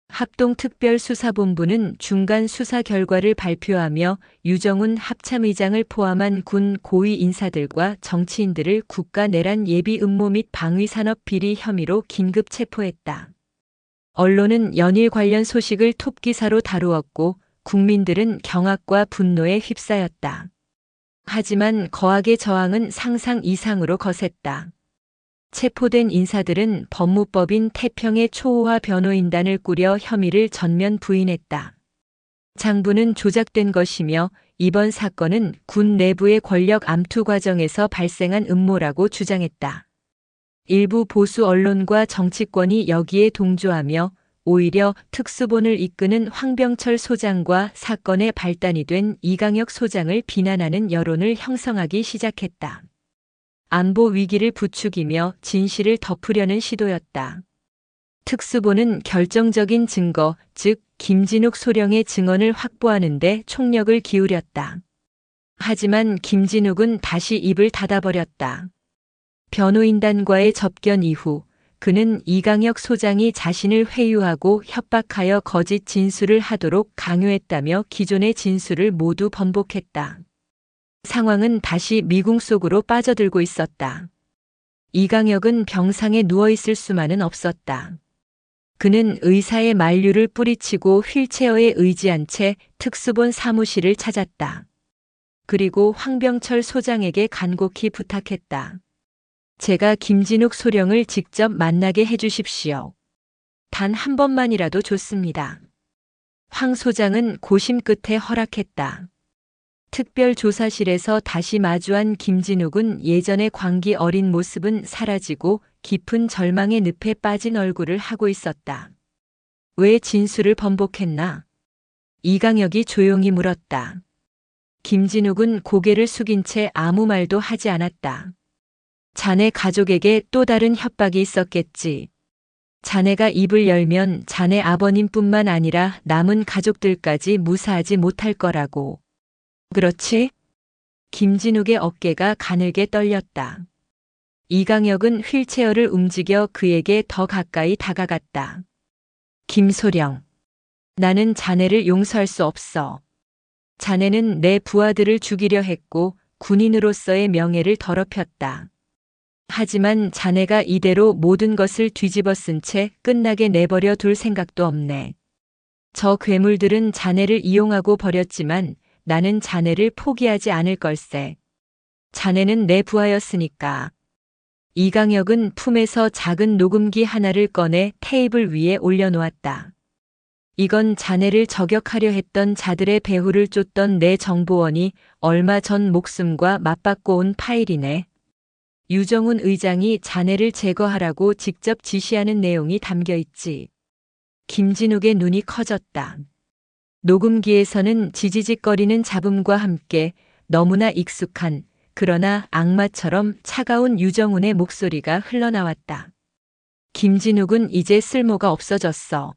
합동특별수사본부는 중간 수사 결과를 발표하며 유정훈 합참의장을 포함한 군 고위 인사들과 정치인들을 국가 내란 예비 음모 및 방위산업 비리 혐의로 긴급 체포했다. 언론은 연일 관련 소식을 톱기사로 다루었고 국민들은 경악과 분노에 휩싸였다. 하지만 거악의 저항은 상상 이상으로 거셌다. 체포된 인사들은 법무법인 태평의 초호화 변호인단을 꾸려 혐의를 전면 부인했다. 장부는 조작된 것이며 이번 사건은 군 내부의 권력 암투 과정에서 발생한 음모라고 주장했다. 일부 보수 언론과 정치권이 여기에 동조하며 오히려 특수본을 이끄는 황병철 소장과 사건의 발단이 된 이강혁 소장을 비난하는 여론을 형성하기 시작했다. 안보 위기를 부추기며 진실을 덮으려는 시도였다. 특수본은 결정적인 증거, 즉 김진욱 소령의 증언을 확보하는 데 총력을 기울였다. 하지만 김진욱은 다시 입을 닫아버렸다. 변호인단과의 접견 이후 그는 이강혁 소장이 자신을 회유하고 협박하여 거짓 진술을 하도록 강요했다며 기존의 진술을 모두 번복했다. 상황은 다시 미궁 속으로 빠져들고 있었다. 이강혁은 병상에 누워있을 수만은 없었다. 그는 의사의 만류를 뿌리치고 휠체어에 의지한 채 특수본 사무실을 찾았다. 그리고 황병철 소장에게 간곡히 부탁했다. 제가 김진욱 소령을 직접 만나게 해주십시오. 단 한 번만이라도 좋습니다. 황 소장은 고심 끝에 허락했다. 특별조사실에서 다시 마주한 김진욱은 예전의 광기 어린 모습은 사라지고 깊은 절망의 늪에 빠진 얼굴을 하고 있었다. 왜 진술을 번복했나? 이강혁이 조용히 물었다. 김진욱은 고개를 숙인 채 아무 말도 하지 않았다. 자네 가족에게 또 다른 협박이 있었겠지. 자네가 입을 열면 자네 아버님뿐만 아니라 남은 가족들까지 무사하지 못할 거라고. 그렇지? 김진욱의 어깨가 가늘게 떨렸다. 이강혁은 휠체어를 움직여 그에게 더 가까이 다가갔다. 김소령, 나는 자네를 용서할 수 없어. 자네는 내 부하들을 죽이려 했고 군인으로서의 명예를 더럽혔다. 하지만 자네가 이대로 모든 것을 뒤집어 쓴 채 끝나게 내버려 둘 생각도 없네. 저 괴물들은 자네를 이용하고 버렸지만 나는 자네를 포기하지 않을 걸세. 자네는 내 부하였으니까. 이강혁은 품에서 작은 녹음기 하나를 꺼내 테이블 위에 올려놓았다. 이건 자네를 저격하려 했던 자들의 배후를 쫓던 내 정보원이 얼마 전 목숨과 맞받고 온 파일이네. 유정훈 의장이 자네를 제거하라고 직접 지시하는 내용이 담겨 있지. 김진욱의 눈이 커졌다. 녹음기에서는 지지직거리는 잡음과 함께 너무나 익숙한 그러나 악마처럼 차가운 유정훈의 목소리가 흘러나왔다. 김진욱은 이제 쓸모가 없어졌어.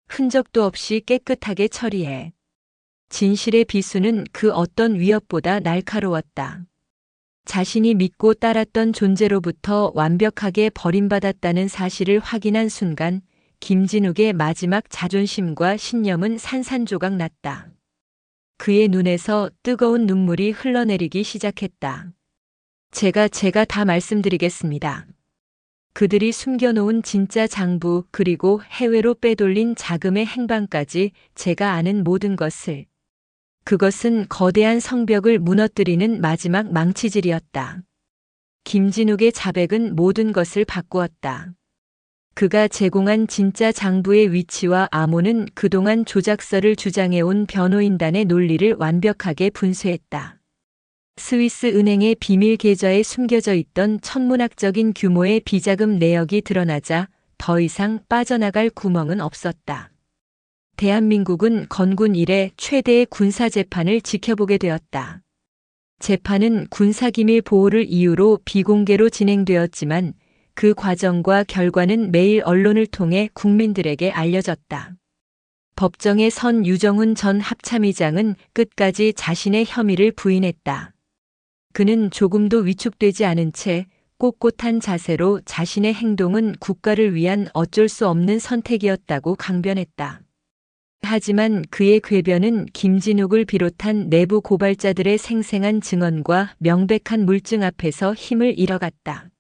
흔적도 없이 깨끗하게 처리해. 진실의 비수는 그 어떤 위협보다 날카로웠다. 자신이 믿고 따랐던 존재로부터 완벽하게 버림받았다는 사실을 확인한 순간 김진욱의 마지막 자존심과 신념은 산산조각 났다. 그의 눈에서 뜨거운 눈물이 흘러내리기 시작했다. 제가 다 말씀드리겠습니다. 그들이 숨겨놓은 진짜 장부 그리고 해외로 빼돌린 자금의 행방까지 제가 아는 모든 것을. 그것은 거대한 성벽을 무너뜨리는 마지막 망치질이었다. 김진욱의 자백은 모든 것을 바꾸었다. 그가 제공한 진짜 장부의 위치와 암호는 그동안 조작서를 주장해온 변호인단의 논리를 완벽하게 분쇄했다. 스위스 은행의 비밀 계좌에 숨겨져 있던 천문학적인 규모의 비자금 내역이 드러나자 더 이상 빠져나갈 구멍은 없었다. 대한민국은 건군 이래 최대의 군사재판을 지켜보게 되었다. 재판은 군사기밀 보호를 이유로 비공개로 진행되었지만 그 과정과 결과는 매일 언론을 통해 국민들에게 알려졌다. 법정에 선 유정훈 전 합참의장은 끝까지 자신의 혐의를 부인했다. 그는 조금도 위축되지 않은 채 꼿꼿한 자세로 자신의 행동은 국가를 위한 어쩔 수 없는 선택이었다고 강변했다. 하지만 그의 궤변은 김진욱을 비롯한 내부 고발자들의 생생한 증언과 명백한 물증 앞에서 힘을 잃어갔다.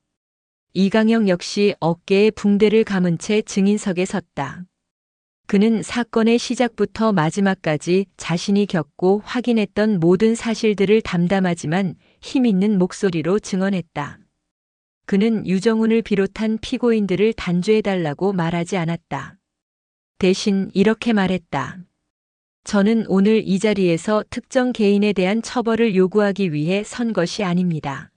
이강혁 역시 어깨에 붕대를 감은 채 증인석에 섰다. 그는 사건의 시작부터 마지막까지 자신이 겪고 확인했던 모든 사실들을 담담하지만 힘있는 목소리로 증언했다. 그는 유정훈을 비롯한 피고인들을 단죄해달라고 말하지 않았다. 대신 이렇게 말했다. 저는 오늘 이 자리에서 특정 개인에 대한 처벌을 요구하기 위해 선 것이 아닙니다.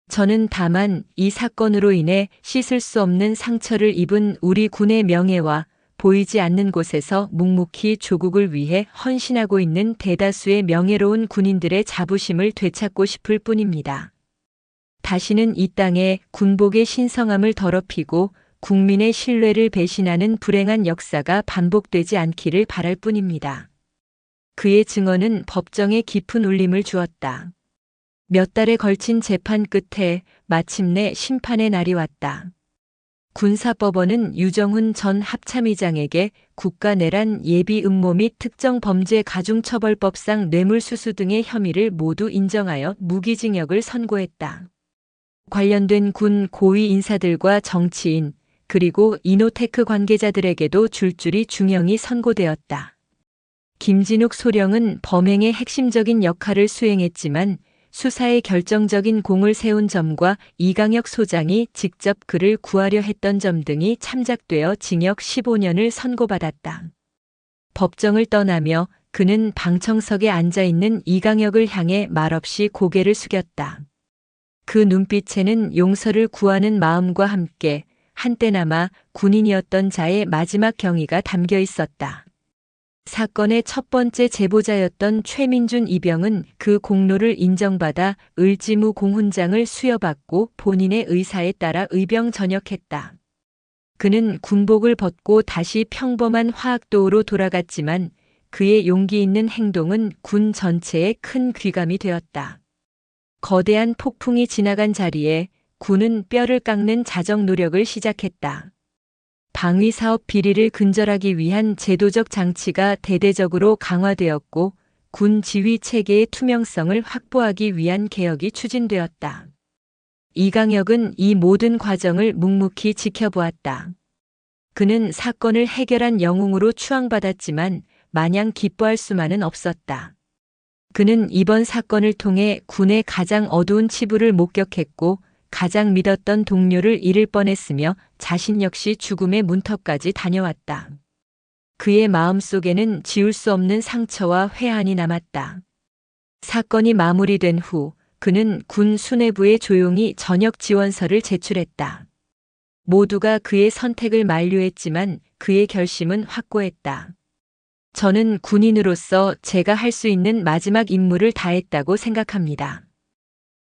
저는 다만 이 사건으로 인해 씻을 수 없는 상처를 입은 우리 군의 명예와 보이지 않는 곳에서 묵묵히 조국을 위해 헌신하고 있는 대다수의 명예로운 군인들의 자부심을 되찾고 싶을 뿐입니다. 다시는 이 땅에 군복의 신성함을 더럽히고 국민의 신뢰를 배신하는 불행한 역사가 반복되지 않기를 바랄 뿐입니다. 그의 증언은 법정에 깊은 울림을 주었다. 몇 달에 걸친 재판 끝에 마침내 심판의 날이 왔다. 군사법원은 유정훈 전 합참의장에게 국가내란 예비 음모 및 특정 범죄 가중처벌법상 뇌물수수 등의 혐의를 모두 인정하여 무기징역을 선고했다. 관련된 군 고위 인사들과 정치인 그리고 이노테크 관계자들에게도 줄줄이 중형이 선고되었다. 김진욱 소령은 범행의 핵심적인 역할을 수행했지만 수사에 결정적인 공을 세운 점과 이강혁 소장이 직접 그를 구하려 했던 점 등이 참작되어 징역 15년을 선고받았다. 법정을 떠나며 그는 방청석에 앉아 있는 이강혁을 향해 말없이 고개를 숙였다. 그 눈빛에는 용서를 구하는 마음과 함께 한때나마 군인이었던 자의 마지막 경의가 담겨 있었다. 사건의 첫 번째 제보자였던 최민준 이병은 그 공로를 인정받아 을지무 공훈장을 수여받고 본인의 의사에 따라 의병 전역했다. 그는 군복을 벗고 다시 평범한 화학도우로 돌아갔지만 그의 용기 있는 행동은 군 전체에 큰 귀감이 되었다. 거대한 폭풍이 지나간 자리에 군은 뼈를 깎는 자정 노력을 시작했다. 방위 사업 비리를 근절하기 위한 제도적 장치가 대대적으로 강화되었고 군 지휘 체계의 투명성을 확보하기 위한 개혁이 추진되었다. 이강혁은 이 모든 과정을 묵묵히 지켜보았다. 그는 사건을 해결한 영웅으로 추앙받았지만 마냥 기뻐할 수만은 없었다. 그는 이번 사건을 통해 군의 가장 어두운 치부를 목격했고 가장 믿었던 동료를 잃을 뻔했으며 자신 역시 죽음의 문턱까지 다녀왔다. 그의 마음속에는 지울 수 없는 상처와 회한이 남았다. 사건이 마무리된 후 그는 군 수뇌부에 조용히 전역 지원서를 제출했다. 모두가 그의 선택을 만류했지만 그의 결심은 확고했다. 저는 군인으로서 제가 할 수 있는 마지막 임무를 다했다고 생각합니다.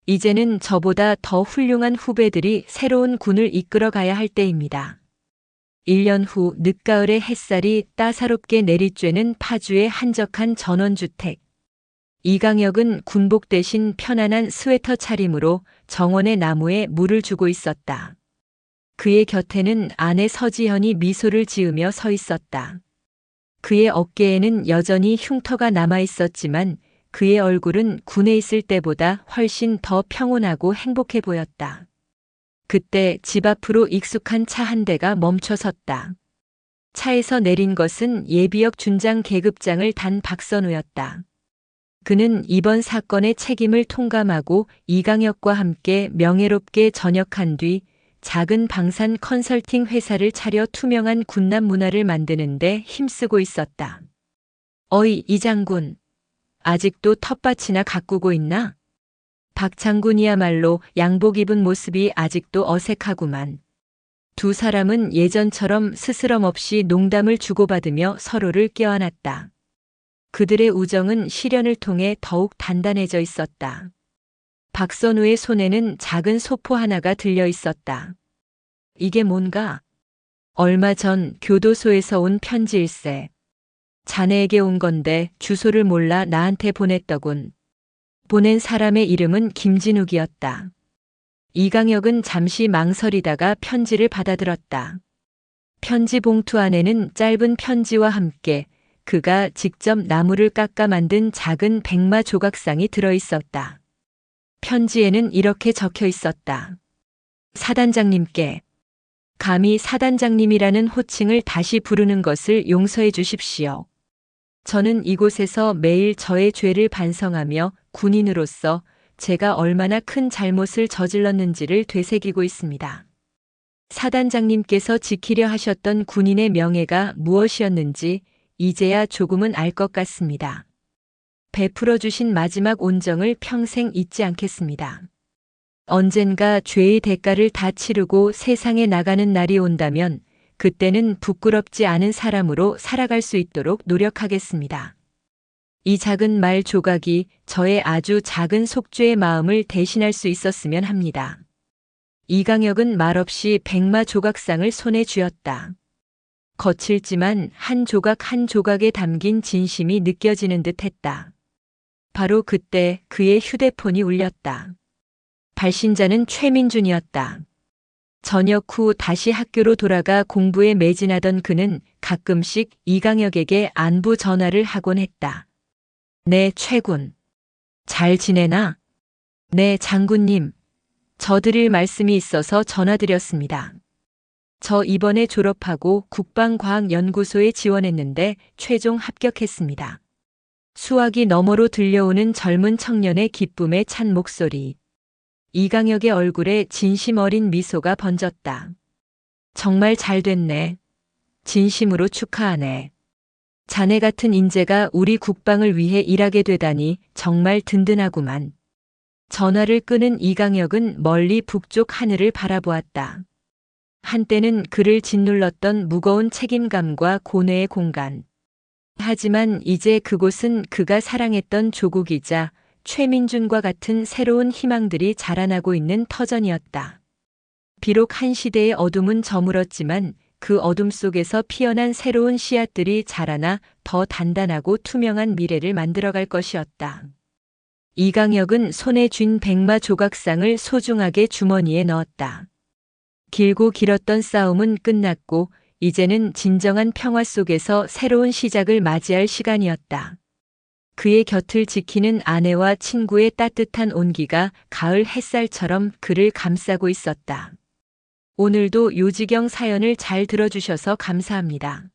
이제는 저보다 더 훌륭한 후배들이 새로운 군을 이끌어 가야 할 때입니다. 1년 후 늦가을의 햇살이 따사롭게 내리쬐는 파주의 한적한 전원주택. 이강혁은 군복 대신 편안한 스웨터 차림으로 정원의 나무에 물을 주고 있었다. 그의 곁에는 아내 서지현이 미소를 지으며 서 있었다. 그의 어깨에는 여전히 흉터가 남아 있었지만 그의 얼굴은 군에 있을 때보다 훨씬 더 평온하고 행복해 보였다. 그때 집 앞으로 익숙한 차 한 대가 멈춰 섰다. 차에서 내린 것은 예비역 준장 계급장을 단 박선우였다. 그는 이번 사건의 책임을 통감하고 이강혁과 함께 명예롭게 전역한 뒤 작은 방산 컨설팅 회사를 차려 투명한 군남 문화를 만드는데 힘쓰고 있었다. 어이, 이 장군. 아직도 텃밭이나 가꾸고 있나? 박 장군이야말로 양복 입은 모습이 아직도 어색하구만. 두 사람은 예전처럼 스스럼 없이 농담을 주고받으며 서로를 껴안았다. 그들의 우정은 시련을 통해 더욱 단단해져 있었다. 박선우의 손에는 작은 소포 하나가 들려 있었다. 이게 뭔가? 얼마 전 교도소에서 온 편지일세. 자네에게 온 건데 주소를 몰라 나한테 보냈더군. 보낸 사람의 이름은 김진욱이었다. 이강혁은 잠시 망설이다가 편지를 받아들었다. 편지 봉투 안에는 짧은 편지와 함께 그가 직접 나무를 깎아 만든 작은 백마 조각상이 들어 있었다. 편지에는 이렇게 적혀 있었다. 사단장님께 감히 사단장님이라는 호칭을 다시 부르는 것을 용서해 주십시오. 저는 이곳에서 매일 저의 죄를 반성하며 군인으로서 제가 얼마나 큰 잘못을 저질렀는지를 되새기고 있습니다. 사단장님께서 지키려 하셨던 군인의 명예가 무엇이었는지 이제야 조금은 알 것 같습니다. 베풀어 주신 마지막 온정을 평생 잊지 않겠습니다. 언젠가 죄의 대가를 다 치르고 세상에 나가는 날이 온다면 그때는 부끄럽지 않은 사람으로 살아갈 수 있도록 노력하겠습니다. 이 작은 말 조각이 저의 아주 작은 속죄의 마음을 대신할 수 있었으면 합니다. 이강혁은 말없이 백마 조각상을 손에 쥐었다. 거칠지만 한 조각 한 조각에 담긴 진심이 느껴지는 듯 했다. 바로 그때 그의 휴대폰이 울렸다. 발신자는 최민준이었다. 전역 후 다시 학교로 돌아가 공부에 매진하던 그는 가끔씩 이강혁에게 안부 전화를 하곤 했다. 네, 최군. 잘 지내나? 네, 장군님. 저 드릴 말씀이 있어서 전화드렸습니다. 저 이번에 졸업하고 국방과학연구소에 지원했는데 최종 합격했습니다. 수화기 너머로 들려오는 젊은 청년의 기쁨에 찬 목소리. 이강혁의 얼굴에 진심 어린 미소가 번졌다. 정말 잘 됐네. 진심으로 축하하네. 자네 같은 인재가 우리 국방을 위해 일하게 되다니 정말 든든하구만. 전화를 끊은 이강혁은 멀리 북쪽 하늘을 바라보았다. 한때는 그를 짓눌렀던 무거운 책임감과 고뇌의 공간. 하지만 이제 그곳은 그가 사랑했던 조국이자 최민준과 같은 새로운 희망들이 자라나고 있는 터전이었다. 비록 한 시대의 어둠은 저물었지만 그 어둠 속에서 피어난 새로운 씨앗들이 자라나 더 단단하고 투명한 미래를 만들어갈 것이었다. 이강혁은 손에 쥔 백마 조각상을 소중하게 주머니에 넣었다. 길고 길었던 싸움은 끝났고 이제는 진정한 평화 속에서 새로운 시작을 맞이할 시간이었다. 그의 곁을 지키는 아내와 친구의 따뜻한 온기가 가을 햇살처럼 그를 감싸고 있었다. 오늘도 요지경 사연을 잘 들어주셔서 감사합니다.